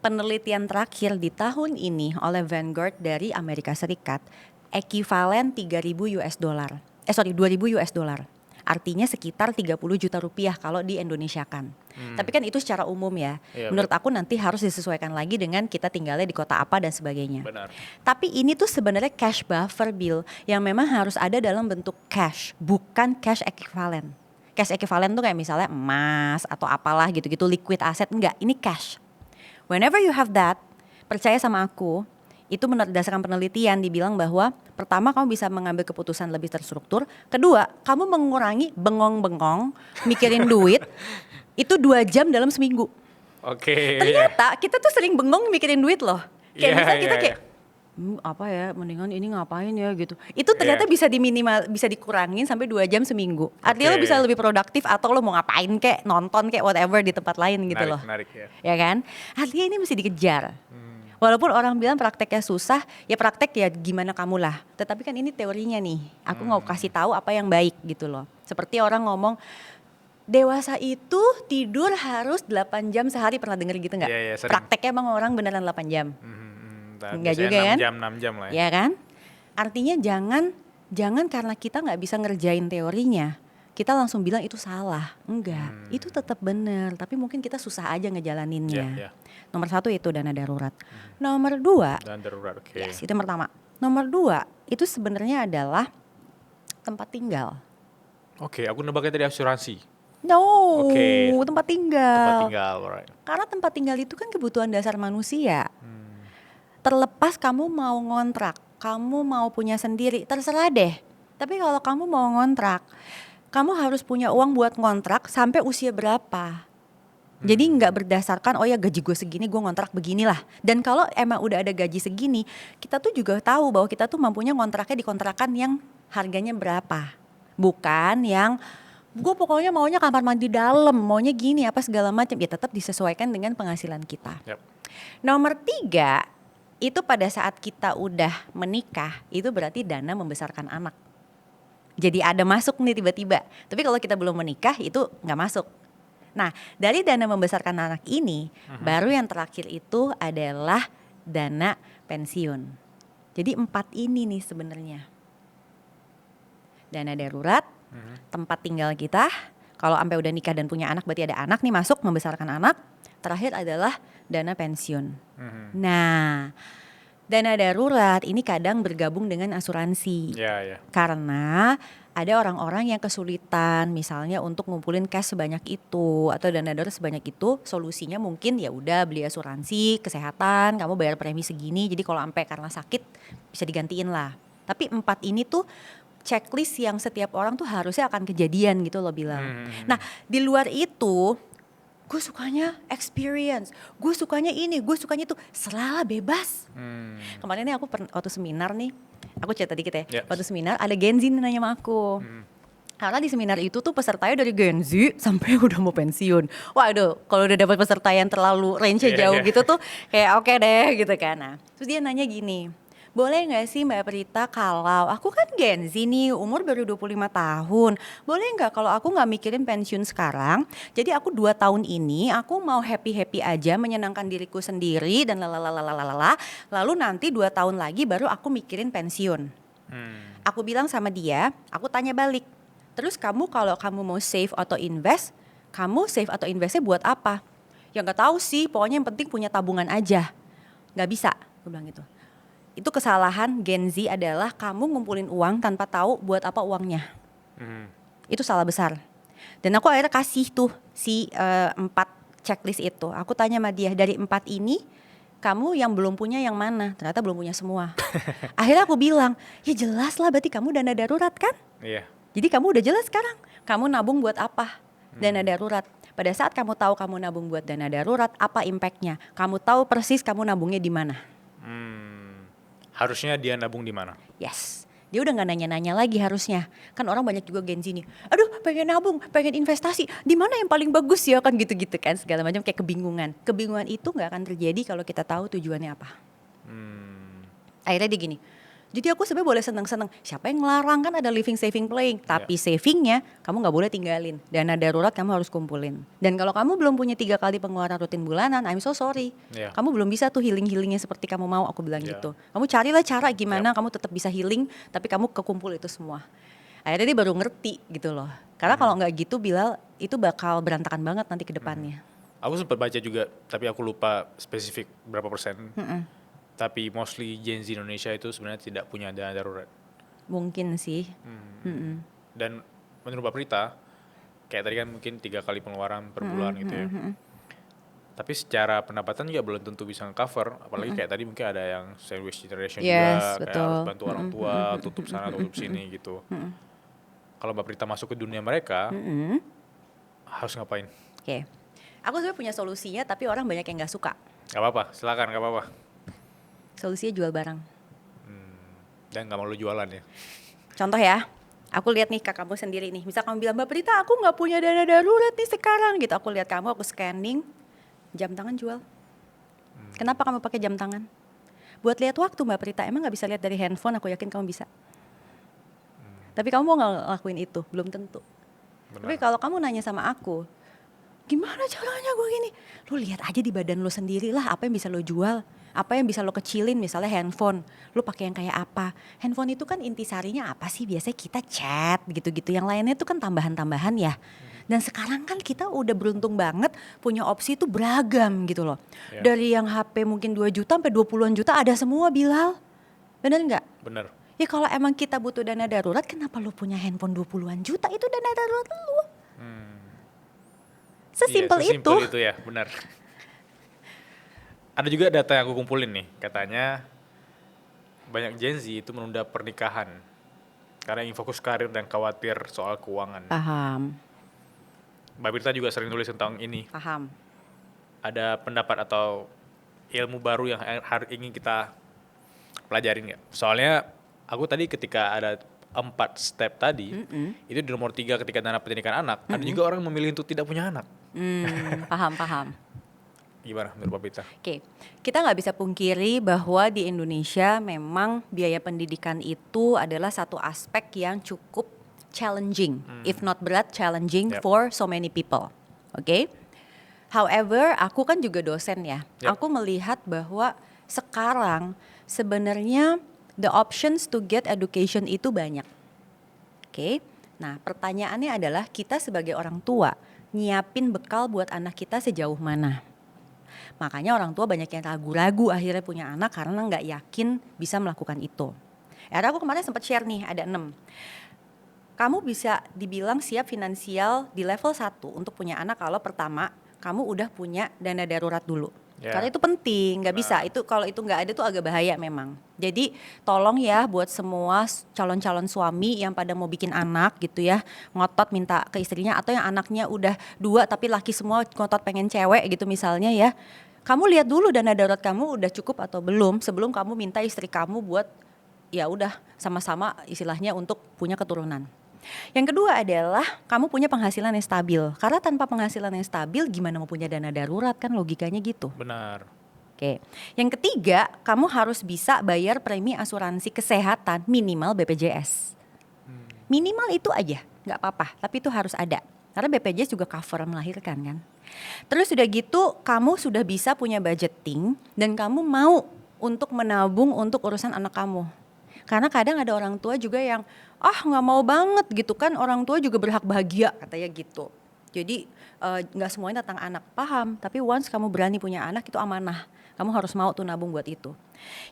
Penelitian terakhir di tahun ini oleh Vanguard dari Amerika Serikat, ekivalen 3.000 US dollar. 2.000 US dollar. Artinya sekitar 30 juta rupiah kalau di Indonesia kan. Tapi kan itu secara umum ya. Iya, Menurut aku nanti harus disesuaikan lagi dengan kita tinggalnya di kota apa dan sebagainya. Benar. Tapi ini tuh sebenarnya cash buffer bill yang memang harus ada dalam bentuk cash, bukan cash ekivalen. Cash ekivalen tuh kayak misalnya emas atau apalah gitu-gitu, liquid aset, enggak, ini cash. Whenever you have that, percaya sama aku, itu berdasarkan penelitian dibilang bahwa pertama kamu bisa mengambil keputusan lebih terstruktur, kedua kamu mengurangi bengong-bengong mikirin duit itu 2 jam dalam seminggu. Oke. Ternyata kita tuh sering bengong mikirin duit loh. Kayak Iya, misalnya kita iya, kayak apa ya, mendingan ini ngapain ya gitu. Itu ternyata bisa bisa dikurangin sampai 2 jam seminggu. Artinya lo Oke. bisa lebih produktif atau lo mau ngapain kek, nonton kek, whatever di tempat lain gitu loh. Menarik ya. Ya kan? Artinya ini mesti dikejar. Walaupun orang bilang prakteknya susah, ya praktek ya gimana kamu lah. Tetapi kan ini teorinya nih. Aku nggak kasih tahu apa yang baik gitu loh. Seperti orang ngomong dewasa itu tidur harus 8 jam sehari, pernah denger gitu nggak? Iya, iya, sering. Prakteknya emang orang beneran 8 jam. Enggak Biasanya juga kan? 6 jam lah ya. Ya kan? Artinya jangan karena kita nggak bisa ngerjain teorinya, kita langsung bilang itu salah. Enggak, itu tetap benar. Tapi mungkin kita susah aja ngejalaninnya. Iya. Nomor 1 itu dana darurat. Nomor 2, Dan darurat, oke. yes, itu yang pertama. Nomor 2 itu sebenarnya adalah tempat tinggal. Oke, aku nebaknya tadi asuransi. No, Oke. tempat tinggal. Tempat tinggal, alright. Karena tempat tinggal itu kan kebutuhan dasar manusia. Terlepas kamu mau ngontrak, kamu mau punya sendiri, terserah deh. Tapi kalau kamu mau ngontrak, kamu harus punya uang buat ngontrak sampai usia berapa. Jadi nggak berdasarkan oh ya gaji gue segini gue ngontrak beginilah. Dan kalau emang udah ada gaji segini, kita tuh juga tahu bahwa kita tuh mampunya ngontraknya di kontrakan yang harganya berapa. Bukan yang gue pokoknya maunya kamar mandi dalam, maunya gini apa segala macam. Ya tetap disesuaikan dengan penghasilan kita. Yap. Nomor 3, itu pada saat kita udah menikah, itu berarti dana membesarkan anak. Jadi ada masuk nih tiba-tiba. Tapi kalau kita belum menikah itu nggak masuk. Nah, dari dana membesarkan anak ini, baru yang terakhir itu adalah dana pensiun. Jadi 4 ini nih sebenarnya. Dana darurat, tempat tinggal kita. Kalau sampai udah nikah dan punya anak, berarti ada anak nih masuk membesarkan anak. Terakhir adalah dana pensiun. Nah, dana darurat ini kadang bergabung dengan asuransi. Ya. Karena ada orang-orang yang kesulitan misalnya untuk ngumpulin cash sebanyak itu atau dana darurat sebanyak itu, solusinya mungkin ya udah beli asuransi kesehatan, kamu bayar premi segini, jadi kalau sampai karena sakit bisa digantiin lah. Tapi 4 ini tuh checklist yang setiap orang tuh harusnya akan kejadian gitu loh bilang. Nah, di luar itu gue sukanya experience, gue sukanya ini, gue sukanya itu, selalah bebas. Kemarin nih aku waktu seminar nih, aku cerita dikit ya. Yes. Waktu seminar ada Gen Z nanya sama aku. Karena di seminar itu tuh pesertanya dari Gen Z sampai udah mau pensiun. Waduh, kalau udah dapat peserta yang terlalu range-nya Yeah, jauh yeah. gitu tuh kayak oke deh gitu kan. Nah, terus dia nanya gini, boleh gak sih Mbak Prita kalau aku kan Gen Z nih, umur baru 25 tahun. Boleh gak kalau aku gak mikirin pensiun sekarang, jadi aku 2 tahun ini aku mau happy-happy aja, menyenangkan diriku sendiri dan lalalalalalala. Lalu nanti 2 tahun lagi baru aku mikirin pensiun. Aku bilang sama dia, aku tanya balik, terus kamu kalau kamu mau save atau invest, kamu save atau investnya buat apa? Ya gak tahu sih, pokoknya yang penting punya tabungan aja. Gak bisa, aku bilang gitu. Itu kesalahan Gen Z adalah kamu ngumpulin uang tanpa tahu buat apa uangnya. Itu salah besar. Dan aku akhirnya kasih tuh si 4 checklist itu. Aku tanya sama dia, dari 4 ini kamu yang belum punya yang mana? Ternyata belum punya semua. Akhirnya aku bilang, ya jelas lah berarti kamu dana darurat kan? Iya. Jadi kamu udah jelas sekarang, kamu nabung buat apa? Dana darurat. Pada saat kamu tahu kamu nabung buat dana darurat, apa impactnya? Kamu tahu persis kamu nabungnya di mana. Harusnya dia nabung di mana? Yes, dia udah nggak nanya-nanya lagi harusnya. Kan orang banyak juga Gen Z nih, aduh pengen nabung, pengen investasi, di mana yang paling bagus ya, kan gitu-gitu kan, segala macam kayak kebingungan. Kebingungan itu nggak akan terjadi kalau kita tahu tujuannya apa. Akhirnya dia gini, jadi aku sebenarnya boleh seneng-seneng. Siapa yang ngelarang, kan ada living saving playing. Tapi savingnya kamu nggak boleh tinggalin. Dana darurat kamu harus kumpulin. Dan kalau kamu belum punya 3 kali pengeluaran rutin bulanan, I'm so sorry. Kamu belum bisa tuh healing-healingnya seperti kamu mau, aku bilang gitu. Kamu carilah cara gimana kamu tetap bisa healing, tapi kamu kekumpul itu semua. Akhirnya dia baru ngerti gitu loh. Karena kalau nggak gitu Bilal, itu bakal berantakan banget nanti ke depannya. Aku sempat baca juga, tapi aku lupa spesifik berapa persen. Tapi mostly Gen Z Indonesia itu sebenarnya tidak punya dana darurat. Mungkin sih. Dan menurut Mbak Prita, kayak tadi kan mungkin 3 kali pengeluaran per bulan gitu ya. Tapi secara pendapatan juga belum tentu bisa nge-cover, apalagi kayak tadi mungkin ada yang sandwich generation juga, kayak harus bantu orang tua, tutup sana, tutup sini gitu. Kalau Mbak Prita masuk ke dunia mereka, harus ngapain? Oke. Aku sebenarnya punya solusinya, tapi orang banyak yang nggak suka. Gak apa-apa, silakan, gak apa-apa. Solusinya jual barang. Dan gak mau lu jualan ya? Contoh ya, aku lihat nih kakakmu sendiri nih. Misal kamu bilang, Mbak Prita aku nggak punya dana darurat nih sekarang gitu. Aku lihat kamu, aku scanning, jam tangan jual. Kenapa kamu pakai jam tangan? Buat lihat waktu Mbak Prita, emang nggak bisa lihat dari handphone? Aku yakin kamu bisa. Tapi kamu mau nggak ngelakuin itu? Belum tentu. Tapi kalau kamu nanya sama aku, gimana caranya gue gini? Lu lihat aja di badan lu sendiri lah, apa yang bisa lo jual, apa yang bisa lo kecilin, misalnya handphone. Lu pakai yang kayak apa? Handphone itu kan intisarinya apa sih? Biasanya kita chat gitu-gitu. Yang lainnya itu kan tambahan-tambahan ya. Dan sekarang kan kita udah beruntung banget punya opsi itu beragam gitu loh. Dari yang HP mungkin 2 juta sampai 20-an juta ada semua, Bilal. Bener nggak? Bener. Ya kalau emang kita butuh dana darurat, kenapa lu punya handphone 20-an juta? Itu dana darurat lu. Sesimpel itu. Sesimpel itu ya, benar. Ada juga data yang aku kumpulin nih, katanya banyak Gen Z itu menunda pernikahan karena ingin fokus karir dan khawatir soal keuangan. Paham. Mbak Birta juga sering tulis tentang ini. Paham. Ada pendapat atau ilmu baru yang ingin kita pelajarin nggak? Soalnya aku tadi ketika ada 4 step tadi, itu di nomor 3 ketika dana pendidikan anak, ada juga orang memilih untuk tidak punya anak. Paham. Gimana menurut Mbak Birta? Oke, kita nggak bisa pungkiri bahwa di Indonesia memang biaya pendidikan itu adalah satu aspek yang cukup challenging, if not berat, challenging for so many people. Oke? However, aku kan juga dosen ya. Aku melihat bahwa sekarang sebenarnya the options to get education itu banyak. Oke? Nah, pertanyaannya adalah kita sebagai orang tua nyiapin bekal buat anak kita sejauh mana? Makanya orang tua banyak yang ragu-ragu akhirnya punya anak karena nggak yakin bisa melakukan itu. Aku kemarin sempat share nih, ada 6. Kamu bisa dibilang siap finansial di level 1 untuk punya anak kalau pertama kamu udah punya dana darurat dulu. Karena itu penting, nggak bisa. Itu kalau itu nggak ada tuh agak bahaya memang. Jadi tolong ya buat semua calon-calon suami yang pada mau bikin anak gitu ya, ngotot minta ke istrinya, atau yang anaknya udah 2 tapi laki semua ngotot pengen cewek gitu misalnya ya. Kamu lihat dulu dana darurat kamu udah cukup atau belum sebelum kamu minta istri kamu buat ya udah sama-sama istilahnya untuk punya keturunan. Yang kedua adalah kamu punya penghasilan yang stabil. Karena tanpa penghasilan yang stabil gimana mau punya dana darurat, kan logikanya gitu. Benar. Oke. Yang ketiga, kamu harus bisa bayar premi asuransi kesehatan minimal BPJS. Minimal itu aja, nggak apa-apa, tapi itu harus ada. Karena BPJS juga cover melahirkan kan. Terus udah gitu kamu sudah bisa punya budgeting dan kamu mau untuk menabung untuk urusan anak kamu. Karena kadang ada orang tua juga yang nggak mau banget gitu kan, orang tua juga berhak bahagia katanya gitu. Jadi nggak semuanya tentang anak, paham. Tapi once kamu berani punya anak itu amanah. Kamu harus mau tuh nabung buat itu.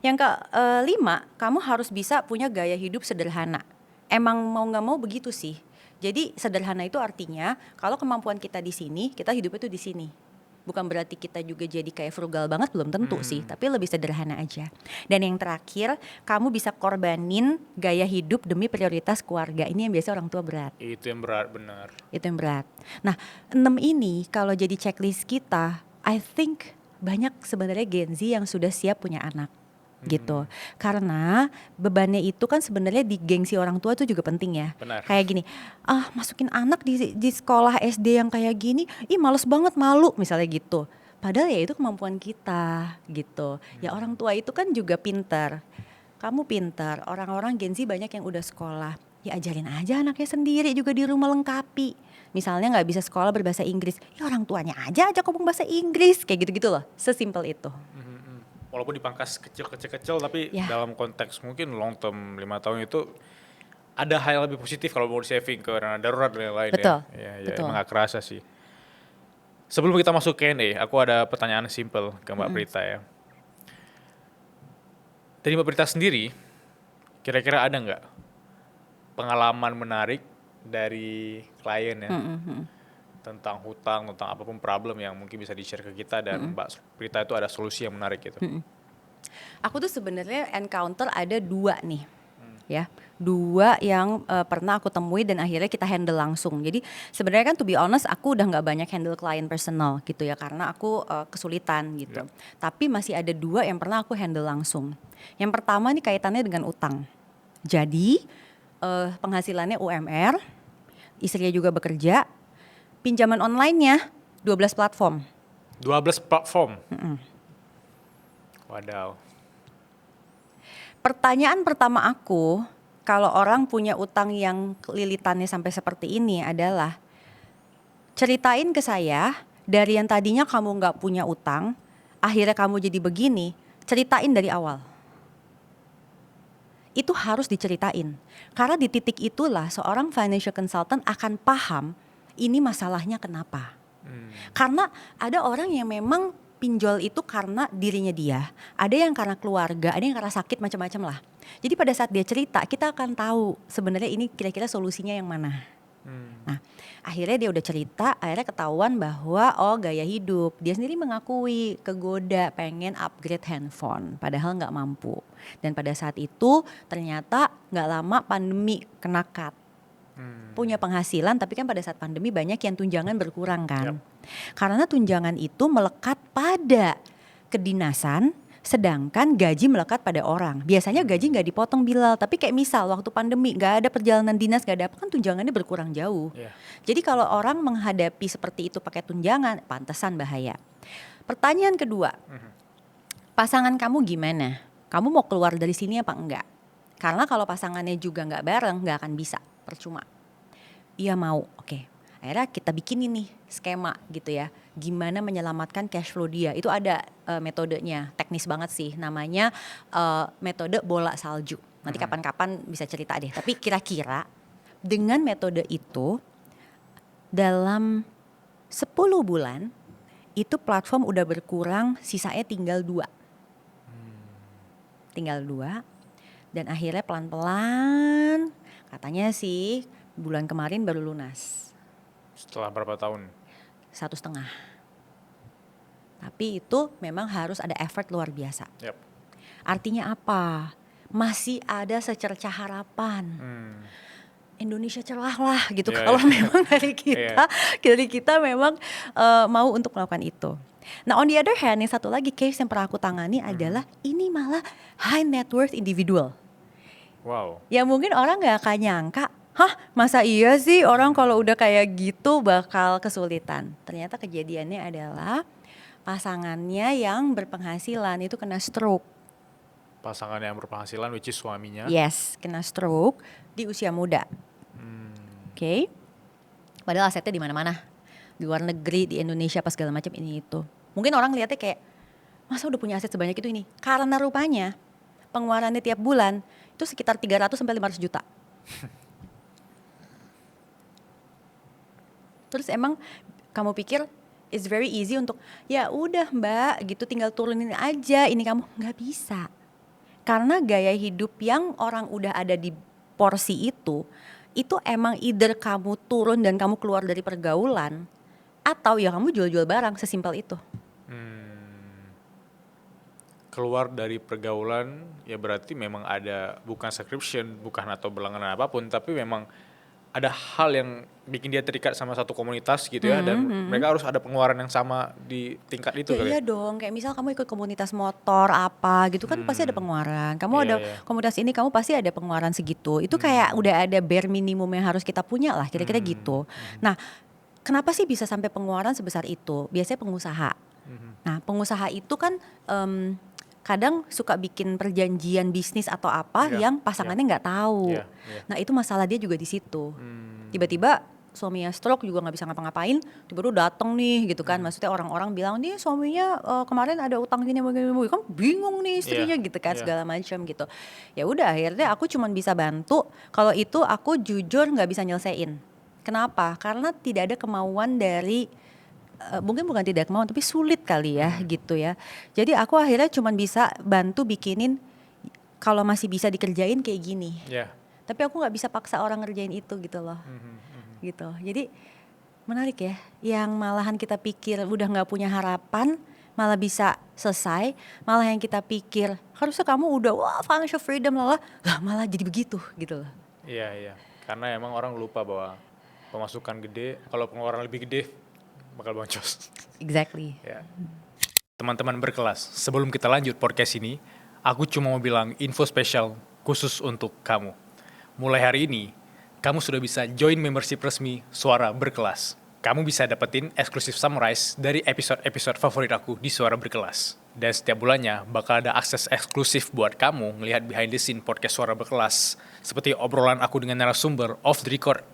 Yang kelima, kamu harus bisa punya gaya hidup sederhana. Emang mau nggak mau begitu sih. Jadi sederhana itu artinya kalau kemampuan kita di sini, kita hidupnya tuh di sini. Bukan berarti kita juga jadi kayak frugal banget, belum tentu sih, tapi lebih sederhana aja. Dan yang terakhir, kamu bisa korbanin gaya hidup demi prioritas keluarga. Ini yang biasa orang tua berat. Itu yang berat, benar. Itu yang berat. Nah, 6 ini kalau jadi checklist kita, I think banyak sebenarnya Gen Z yang sudah siap punya anak gitu. Karena bebannya itu kan sebenarnya di gengsi orang tua itu juga penting ya. Benar. Kayak gini, masukin anak di sekolah SD yang kayak gini, ih males banget, malu misalnya gitu. Padahal ya itu kemampuan kita gitu. Ya orang tua itu kan juga pinter. Kamu pinter, orang-orang Gen Z banyak yang udah sekolah. Ya ajarin aja anaknya sendiri juga di rumah, lengkapi. Misalnya nggak bisa sekolah berbahasa Inggris, ya orang tuanya aja ajak ngomong bahasa Inggris. Kayak gitu-gitu loh, sesimpel itu. Walaupun dipangkas kecil-kecil tapi Ya. dalam konteks mungkin long term 5 tahun itu ada hal yang lebih positif kalau mau di saving ke dana darurat dan lain-lain Betul, ya. betul. Emang gak kerasa sih. Sebelum kita masuk Q&A, aku ada pertanyaan simple ke Mbak Prita ya. Dari Mbak Prita sendiri, kira-kira ada nggak pengalaman menarik dari klien ya tentang hutang, tentang apapun problem yang mungkin bisa di-share ke kita dan Mbak Prita itu ada solusi yang menarik gitu. Aku tuh sebenarnya encounter ada 2 nih, ya, 2 yang pernah aku temui dan akhirnya kita handle langsung. Jadi sebenarnya kan to be honest aku udah nggak banyak handle klien personal gitu ya, karena aku kesulitan gitu. Tapi masih ada 2 yang pernah aku handle langsung. Yang pertama nih kaitannya dengan utang. Jadi penghasilannya UMR, istrinya juga bekerja, pinjaman online-nya 12 platform. 12 platform. Wadaw. Pertanyaan pertama aku, kalau orang punya utang yang lilitannya sampai seperti ini adalah, ceritain ke saya, dari yang tadinya kamu nggak punya utang, akhirnya kamu jadi begini, ceritain dari awal. Itu harus diceritain. Karena di titik itulah seorang financial consultant akan paham ini masalahnya kenapa. Karena ada orang yang memang pinjol itu karena dirinya dia, ada yang karena keluarga, ada yang karena sakit, macam-macam lah. Jadi pada saat dia cerita, kita akan tahu sebenarnya ini kira-kira solusinya yang mana. Nah, akhirnya dia udah cerita, akhirnya ketahuan bahwa gaya hidup. Dia sendiri mengakui kegoda pengen upgrade handphone, padahal nggak mampu. Dan pada saat itu ternyata nggak lama pandemi kena cut. Punya penghasilan tapi kan pada saat pandemi banyak yang tunjangan berkurang kan. Karena tunjangan itu melekat pada kedinasan, sedangkan gaji melekat pada orang. Biasanya gaji nggak dipotong Bilal, tapi kayak misal waktu pandemi nggak ada perjalanan dinas, nggak ada apa, kan tunjangannya berkurang jauh. Jadi kalau orang menghadapi seperti itu pakai tunjangan, pantesan bahaya. Pertanyaan kedua, pasangan kamu gimana? Kamu mau keluar dari sini apa enggak? Karena kalau pasangannya juga nggak bareng, nggak akan bisa, percuma. Iya mau, oke. Akhirnya kita bikin ini skema gitu ya. Gimana menyelamatkan cash flow dia. Itu ada metodenya, teknis banget sih. Namanya metode bola salju. Nanti kapan-kapan bisa cerita deh. Tapi kira-kira dengan metode itu dalam 10 bulan itu platform udah berkurang, sisanya tinggal 2. Tinggal 2. Dan akhirnya pelan-pelan katanya sih bulan kemarin baru lunas. Setelah berapa tahun? 1,5. Tapi itu memang harus ada effort luar biasa. Artinya apa? Masih ada secercah harapan. Indonesia cerah lah gitu kalau memang dari kita memang mau untuk melakukan itu. Nah on the other hand, yang satu lagi case yang pernah aku tangani adalah ini malah high net worth individual. Wow. Ya mungkin orang gak akan nyangka, masa iya sih orang kalau udah kayak gitu bakal kesulitan. Ternyata kejadiannya adalah pasangannya yang berpenghasilan itu kena stroke. Pasangan yang berpenghasilan which is suaminya. Yes, kena stroke di usia muda. Oke. Padahal asetnya di mana-mana. Di luar negeri, di Indonesia, apa segala macam ini itu. Mungkin orang lihatnya kayak, masa udah punya aset sebanyak itu ini? Karena rupanya pengeluarannya tiap bulan itu sekitar 300 sampai 500 juta. Terus emang kamu pikir it's very easy untuk ya udah Mbak gitu tinggal turunin aja ini kamu, nggak bisa. Karena gaya hidup yang orang udah ada di porsi itu emang either kamu turun dan kamu keluar dari pergaulan Atau ya kamu jual-jual barang, sesimpel itu. Keluar dari pergaulan ya berarti memang ada bukan subscription, bukan atau berlangganan apapun, tapi memang ada hal yang bikin dia terikat sama satu komunitas gitu ya, dan mereka harus ada pengeluaran yang sama di tingkat itu Ya kali iya ya. dong, kayak misal kamu ikut komunitas motor apa gitu kan pasti ada pengeluaran. Kamu Iya, ada iya. komunitas ini, kamu pasti ada pengeluaran segitu. Itu kayak udah ada bare minimum yang harus kita punya lah, kira-kira gitu. Nah, kenapa sih bisa sampai pengeluaran sebesar itu? Biasanya pengusaha. Nah, pengusaha itu kan kadang suka bikin perjanjian bisnis atau apa Iya, yang pasangannya nggak tahu. Iya, iya. Nah, itu masalah dia juga di situ. Tiba-tiba suaminya stroke juga nggak bisa ngapa-ngapain, tiba-tiba datang nih gitu kan. Maksudnya orang-orang bilang nih suaminya kemarin ada utang gini begini, kan bingung nih istrinya Iya, gitu kan, iya. segala macam gitu. Ya udah akhirnya aku cuman bisa bantu. Kalau itu aku jujur nggak bisa nyelesain. Kenapa? Karena tidak ada kemauan dari mungkin bukan tidak kemauan tapi sulit kali ya gitu ya. Jadi aku akhirnya cuman bisa bantu bikinin kalau masih bisa dikerjain kayak gini. Ya. Tapi aku nggak bisa paksa orang ngerjain itu gitu loh. Gitu. Jadi menarik ya. Yang malahan kita pikir udah nggak punya harapan malah bisa selesai. Malah yang kita pikir harusnya kamu udah wah financial freedom lah malah jadi begitu gitu loh. Iya, iya. Karena emang orang lupa bahwa pemasukan gede, kalau pengeluaran lebih gede bakal boncos. Exactly. Ya. Teman-teman berkelas, sebelum kita lanjut podcast ini, aku cuma mau bilang info spesial khusus untuk kamu. Mulai hari ini, kamu sudah bisa join membership resmi Suara Berkelas. Kamu bisa dapetin eksklusif summarize dari episode-episode favorit aku di Suara Berkelas. Dan setiap bulannya bakal ada akses eksklusif buat kamu ngelihat behind the scene podcast Suara Berkelas, seperti obrolan aku dengan narasumber off the record,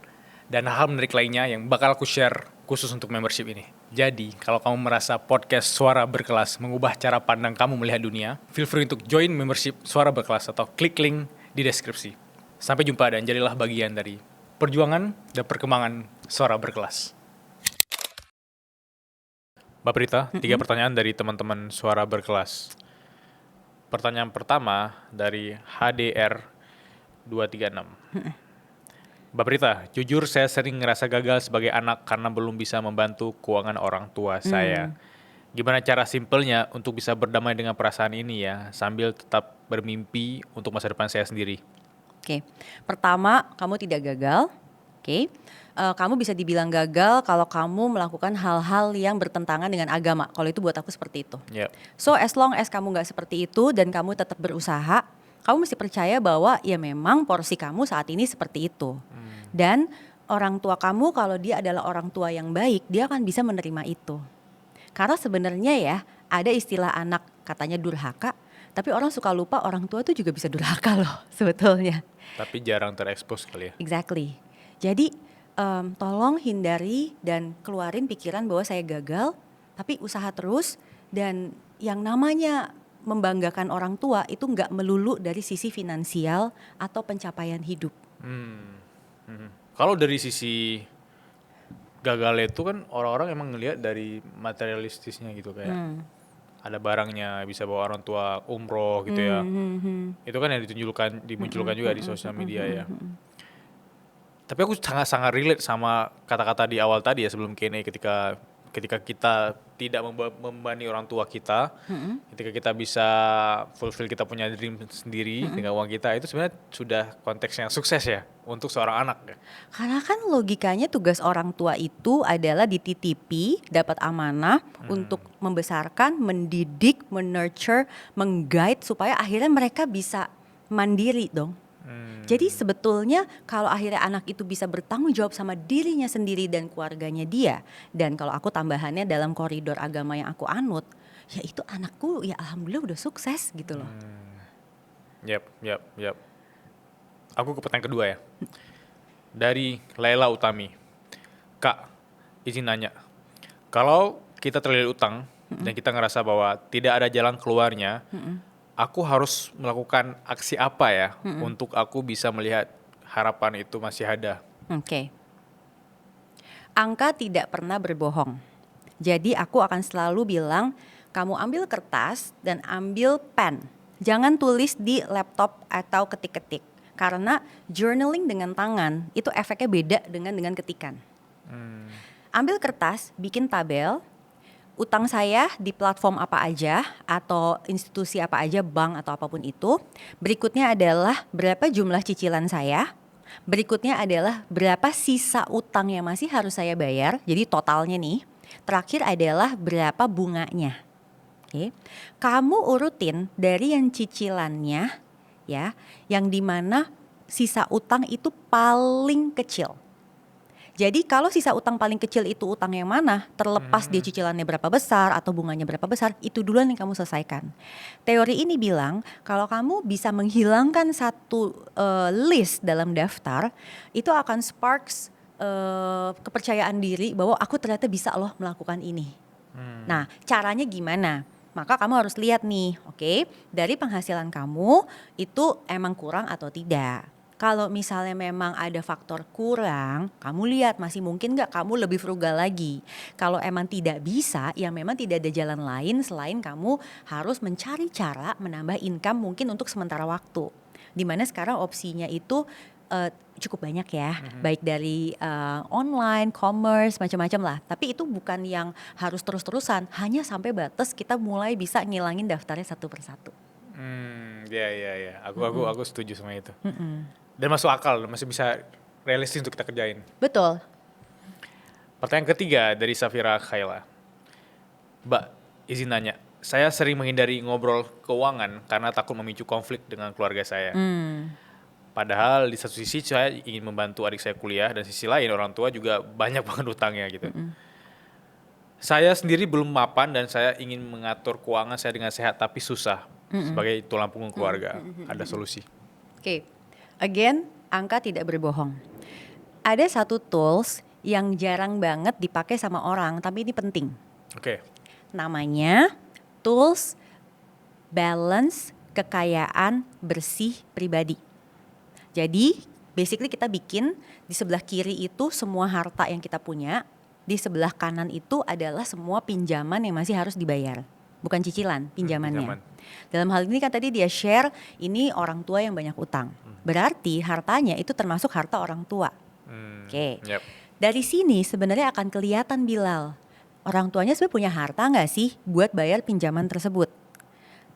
dan hal menarik lainnya yang bakal aku share khusus untuk membership ini. Jadi, kalau kamu merasa podcast Suara Berkelas mengubah cara pandang kamu melihat dunia, feel free untuk join membership Suara Berkelas atau klik link di deskripsi. Sampai jumpa dan jadilah bagian dari perjuangan dan perkembangan Suara Berkelas. Mbak Prita, 3 pertanyaan dari teman-teman Suara Berkelas. Pertanyaan pertama dari HDR 236. Mbak Prita, jujur saya sering ngerasa gagal sebagai anak karena belum bisa membantu keuangan orang tua saya. Gimana cara simpelnya untuk bisa berdamai dengan perasaan ini ya, sambil tetap bermimpi untuk masa depan saya sendiri? Oke, pertama kamu tidak gagal. Oke, kamu bisa dibilang gagal kalau kamu melakukan hal-hal yang bertentangan dengan agama. Kalau itu buat aku seperti itu. Ya, So as long as kamu nggak seperti itu dan kamu tetap berusaha, kamu mesti percaya bahwa ya memang porsi kamu saat ini seperti itu. Dan orang tua kamu kalau dia adalah orang tua yang baik, dia akan bisa menerima itu. Karena sebenarnya ya ada istilah anak katanya durhaka, tapi orang suka lupa orang tua tuh juga bisa durhaka loh sebetulnya. tapi jarang terekspos kali ya. Exactly. Jadi tolong hindari dan keluarin pikiran bahwa saya gagal, tapi usaha terus. Dan yang namanya membanggakan orang tua itu nggak melulu dari sisi finansial atau pencapaian hidup. Kalau dari sisi gagal itu kan orang-orang emang ngelihat dari materialistisnya gitu, kayak ada barangnya, bisa bawa orang tua umroh gitu ya. Itu kan yang dimunculkan juga di sosial media ya. Tapi aku sangat-sangat relate sama kata-kata di awal tadi ya, sebelum Q&A, ketika kita tidak membebani orang tua kita, ketika kita bisa fulfill kita punya dream sendiri dengan uang kita, itu sebenarnya sudah konteksnya sukses ya untuk seorang anak ya. Karena kan logikanya tugas orang tua itu adalah dititipi, dapat amanah untuk membesarkan, mendidik, menurture, mengguide supaya akhirnya mereka bisa mandiri dong. Jadi sebetulnya kalau akhirnya anak itu bisa bertanggung jawab sama dirinya sendiri dan keluarganya dia, dan kalau aku tambahannya dalam koridor agama yang aku anut, ya itu anakku ya alhamdulillah udah sukses gitu loh. Yap. Aku ke pertanyaan kedua ya. Dari Laila Utami. Kak, izin nanya. Kalau kita terlilit utang dan kita ngerasa bahwa tidak ada jalan keluarnya, aku harus melakukan aksi apa ya untuk aku bisa melihat harapan itu masih ada? Oke. Angka tidak pernah berbohong. Jadi aku akan selalu bilang, kamu ambil kertas dan ambil pen. Jangan tulis di laptop atau ketik-ketik. Karena journaling dengan tangan itu efeknya beda dengan ketikan. Ambil kertas, bikin tabel, utang saya di platform apa aja atau institusi apa aja, bank atau apapun itu. Berikutnya adalah berapa jumlah cicilan saya. Berikutnya adalah berapa sisa utang yang masih harus saya bayar, jadi totalnya nih. Terakhir adalah berapa bunganya. Oke. Kamu urutin dari yang cicilannya ya, yang dimana sisa utang itu paling kecil. Jadi kalau sisa utang paling kecil itu utang yang mana, terlepas dia cicilannya berapa besar atau bunganya berapa besar, itu duluan yang kamu selesaikan. Teori ini bilang kalau kamu bisa menghilangkan satu list dalam daftar, itu akan sparks kepercayaan diri bahwa aku ternyata bisa loh melakukan ini. Nah, caranya gimana? Maka kamu harus lihat nih, oke, dari penghasilan kamu itu emang kurang atau tidak. Kalau misalnya memang ada faktor kurang, kamu lihat masih mungkin gak kamu lebih frugal lagi. Kalau emang tidak bisa, ya memang tidak ada jalan lain selain kamu harus mencari cara menambah income mungkin untuk sementara waktu. Dimana sekarang opsinya itu cukup banyak ya, baik dari online, commerce, macam-macam lah. Tapi itu bukan yang harus terus-terusan, hanya sampai batas kita mulai bisa ngilangin daftarnya satu persatu. Ya. Aku setuju sama itu. Dan masuk akal, masih bisa realistis untuk kita kerjain. Betul. Pertanyaan ketiga dari Safira Khaila. Mbak, izin nanya. Saya sering menghindari ngobrol keuangan karena takut memicu konflik dengan keluarga saya. Padahal di satu sisi saya ingin membantu adik saya kuliah, dan sisi lain orang tua juga banyak banget utangnya gitu. Saya sendiri belum mapan dan saya ingin mengatur keuangan saya dengan sehat, tapi susah sebagai tulang punggung keluarga. Ada solusi? Oke. Again, angka tidak berbohong. Ada satu tools yang jarang banget dipakai sama orang, tapi ini penting. Oke. Namanya tools balance kekayaan bersih pribadi. Jadi basically kita bikin di sebelah kiri itu semua harta yang kita punya, di sebelah kanan itu adalah semua pinjaman yang masih harus dibayar. Bukan cicilan, pinjamannya. Dalam hal ini kan tadi dia share ini orang tua yang banyak utang. Berarti hartanya itu termasuk harta orang tua. Oke. Yep. Dari sini sebenarnya akan kelihatan Bilal, orang tuanya sebenarnya punya harta nggak sih buat bayar pinjaman tersebut?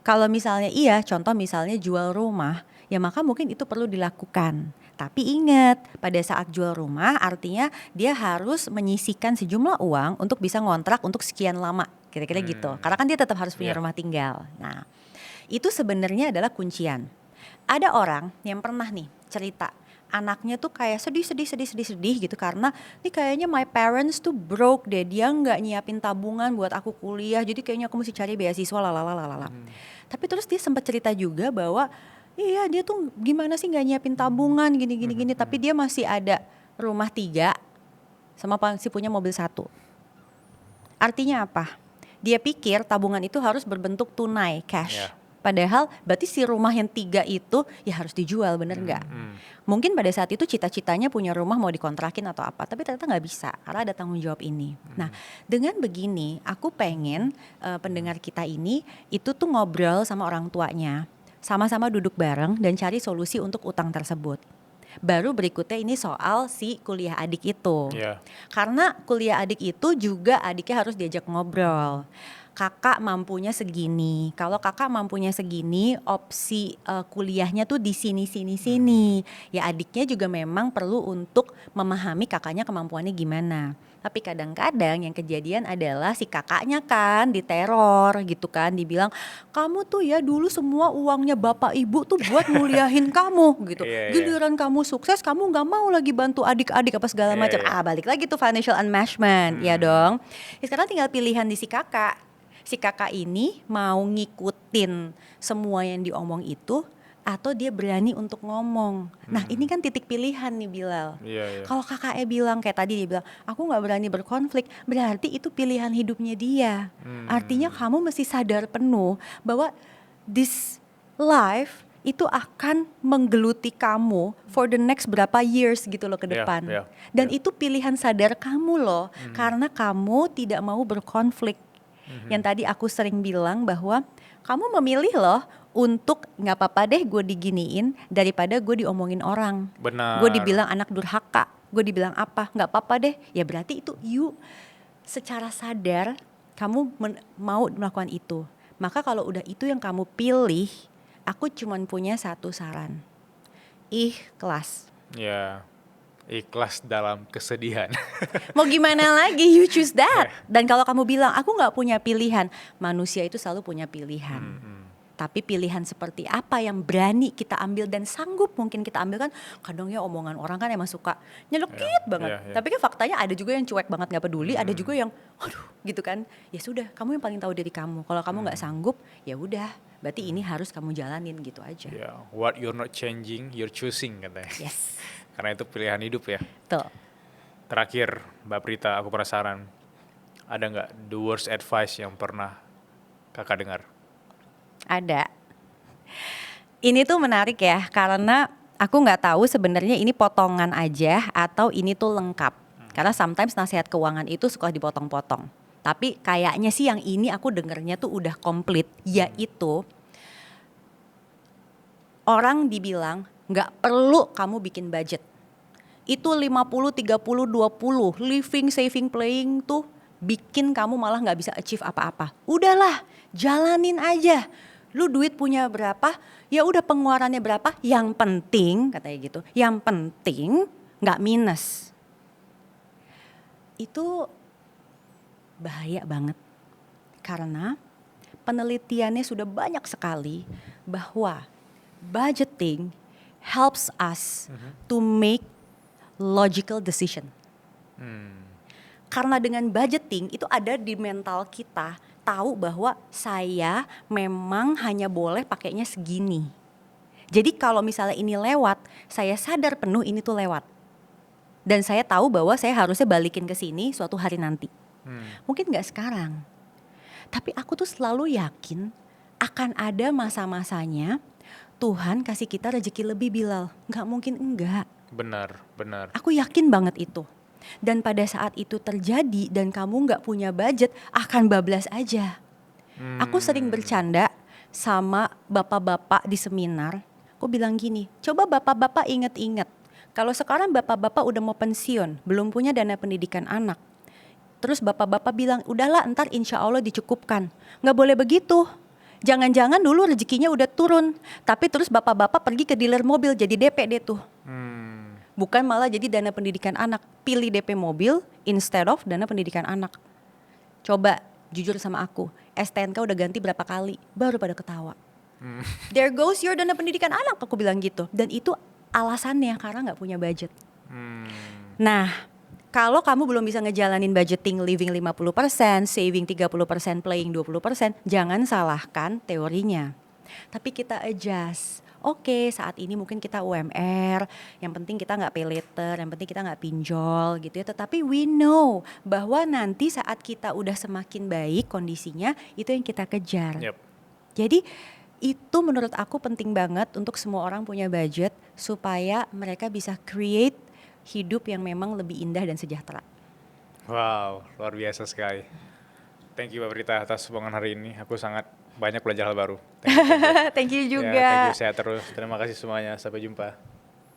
Kalau misalnya iya, contoh misalnya jual rumah, ya maka mungkin itu perlu dilakukan. Tapi ingat, pada saat jual rumah artinya dia harus menyisihkan sejumlah uang untuk bisa ngontrak untuk sekian lama, kira-kira gitu. Karena kan dia tetap harus punya rumah tinggal. Nah, itu sebenarnya adalah kuncian. Ada orang yang pernah nih cerita, anaknya tuh kayak sedih gitu karena nih kayaknya my parents tuh broke deh, dia nggak nyiapin tabungan buat aku kuliah, jadi kayaknya aku mesti cari beasiswa lalala. Tapi terus dia sempat cerita juga bahwa iya dia tuh gimana sih nggak nyiapin tabungan gini, tapi dia masih ada rumah 3 sama masih punya mobil 1. Artinya apa? Dia pikir tabungan itu harus berbentuk tunai, cash. Yeah. Padahal berarti si rumah yang 3 itu ya harus dijual, bener nggak? Mungkin pada saat itu cita-citanya punya rumah mau dikontrakin atau apa, tapi ternyata nggak bisa karena ada tanggung jawab ini. Nah, dengan begini aku pengen pendengar kita ini itu tuh ngobrol sama orang tuanya, sama-sama duduk bareng dan cari solusi untuk utang tersebut. Baru berikutnya ini soal si kuliah adik itu. Yeah. Karena kuliah adik itu juga adiknya harus diajak ngobrol. Kakak mampunya segini. Kalau kakak mampunya segini, opsi kuliahnya tuh di sini. Ya adiknya juga memang perlu untuk memahami kakaknya kemampuannya gimana. Tapi kadang-kadang yang kejadian adalah si kakaknya kan diteror gitu kan, dibilang kamu tuh ya dulu semua uangnya bapak ibu tuh buat nguliahin kamu gitu. Giliran kamu sukses kamu nggak mau lagi bantu adik-adik apa segala macam. Balik lagi tuh financial enmeshment, ya dong. Ya, sekarang tinggal pilihan di si kakak. Si kakak ini mau ngikutin semua yang diomong itu atau dia berani untuk ngomong. Nah ini kan titik pilihan nih Bilal. Kalau kakaknya bilang kayak tadi dia bilang aku gak berani berkonflik, berarti itu pilihan hidupnya dia. Artinya kamu mesti sadar penuh bahwa this life itu akan menggeluti kamu for the next berapa years gitu loh ke depan. Dan itu pilihan sadar kamu loh, karena kamu tidak mau berkonflik. Yang tadi aku sering bilang bahwa kamu memilih loh untuk gak apa-apa deh gue diginiin daripada gue diomongin orang. Benar. Gue dibilang anak durhaka. gue dibilang apa, nggak apa-apa deh. Ya berarti itu you secara sadar kamu mau melakukan itu. Maka kalau udah itu yang kamu pilih, aku cuman punya satu saran. Ikhlas. Ya, ikhlas dalam kesedihan. Mau gimana lagi, you choose that. Dan kalau kamu bilang, aku gak punya pilihan. Manusia itu selalu punya pilihan. Tapi pilihan seperti apa yang berani kita ambil dan sanggup mungkin kita ambil kan. Kadang ya omongan orang kan emang suka nyelekit banget. Tapi kan faktanya ada juga yang cuek banget gak peduli. Ada juga yang aduh gitu kan. Ya sudah, kamu yang paling tahu diri kamu. Kalau kamu gak sanggup, ya udah. Berarti ini harus kamu jalanin gitu aja. What you're not changing, you're choosing katanya. Yes. Karena itu pilihan hidup ya. Tuh. Terakhir, Mbak Prita, aku penasaran. Ada nggak the worst advice yang pernah kakak dengar? Ada. Ini tuh menarik ya, karena aku nggak tahu sebenarnya ini potongan aja atau ini tuh lengkap. Karena sometimes nasihat keuangan itu suka dipotong-potong. Tapi kayaknya sih yang ini aku dengernya tuh udah komplit, yaitu orang dibilang nggak perlu kamu bikin budget. Itu 50-30-20, living, saving, playing tuh bikin kamu malah nggak bisa achieve apa-apa. Udahlah, jalanin aja. Lu duit punya berapa, ya udah pengeluarannya berapa, yang penting katanya gitu. Yang penting nggak minus. Itu bahaya banget. Karena penelitiannya sudah banyak sekali bahwa budgeting helps us to make logical decision. Karena dengan budgeting itu ada di mental kita tahu bahwa saya memang hanya boleh pakainya segini. Jadi kalau misalnya ini lewat, saya sadar penuh ini tuh lewat. Dan saya tahu bahwa saya harusnya balikin ke sini suatu hari nanti. Mungkin gak sekarang. Tapi aku tuh selalu yakin akan ada masa-masanya Tuhan kasih kita rezeki lebih, Bilal. Gak mungkin enggak. Benar. Aku yakin banget itu. Dan pada saat itu terjadi dan kamu gak punya budget, akan bablas aja. Aku sering bercanda sama bapak-bapak di seminar. Aku bilang gini, coba bapak-bapak inget-inget. Kalau sekarang bapak-bapak udah mau pensiun, belum punya dana pendidikan anak. Terus bapak-bapak bilang, udahlah ntar insya Allah dicukupkan. Gak boleh begitu. Jangan-jangan dulu rezekinya udah turun. Tapi terus bapak-bapak pergi ke dealer mobil jadi DP deh tuh. Bukan malah jadi dana pendidikan anak. Pilih DP mobil instead of dana pendidikan anak. Coba jujur sama aku, STNK udah ganti berapa kali, baru pada ketawa. There goes your dana pendidikan anak, aku bilang gitu. Dan itu alasannya karena gak punya budget. Nah, kalau kamu belum bisa ngejalanin budgeting living 50%, saving 30%, playing 20%, jangan salahkan teorinya. Tapi kita adjust. Oke, saat ini mungkin kita UMR, yang penting kita gak pay later, yang penting kita gak pinjol gitu ya. Tetapi we know bahwa nanti saat kita udah semakin baik kondisinya, itu yang kita kejar. Jadi itu menurut aku penting banget untuk semua orang punya budget supaya mereka bisa create hidup yang memang lebih indah dan sejahtera. Wow, luar biasa sekali. Thank you Mbak Prita atas omongan hari ini. Aku sangat banyak belajar hal baru. Thank you juga. Ya, thank you, sehat terus. Terima kasih semuanya. Sampai jumpa.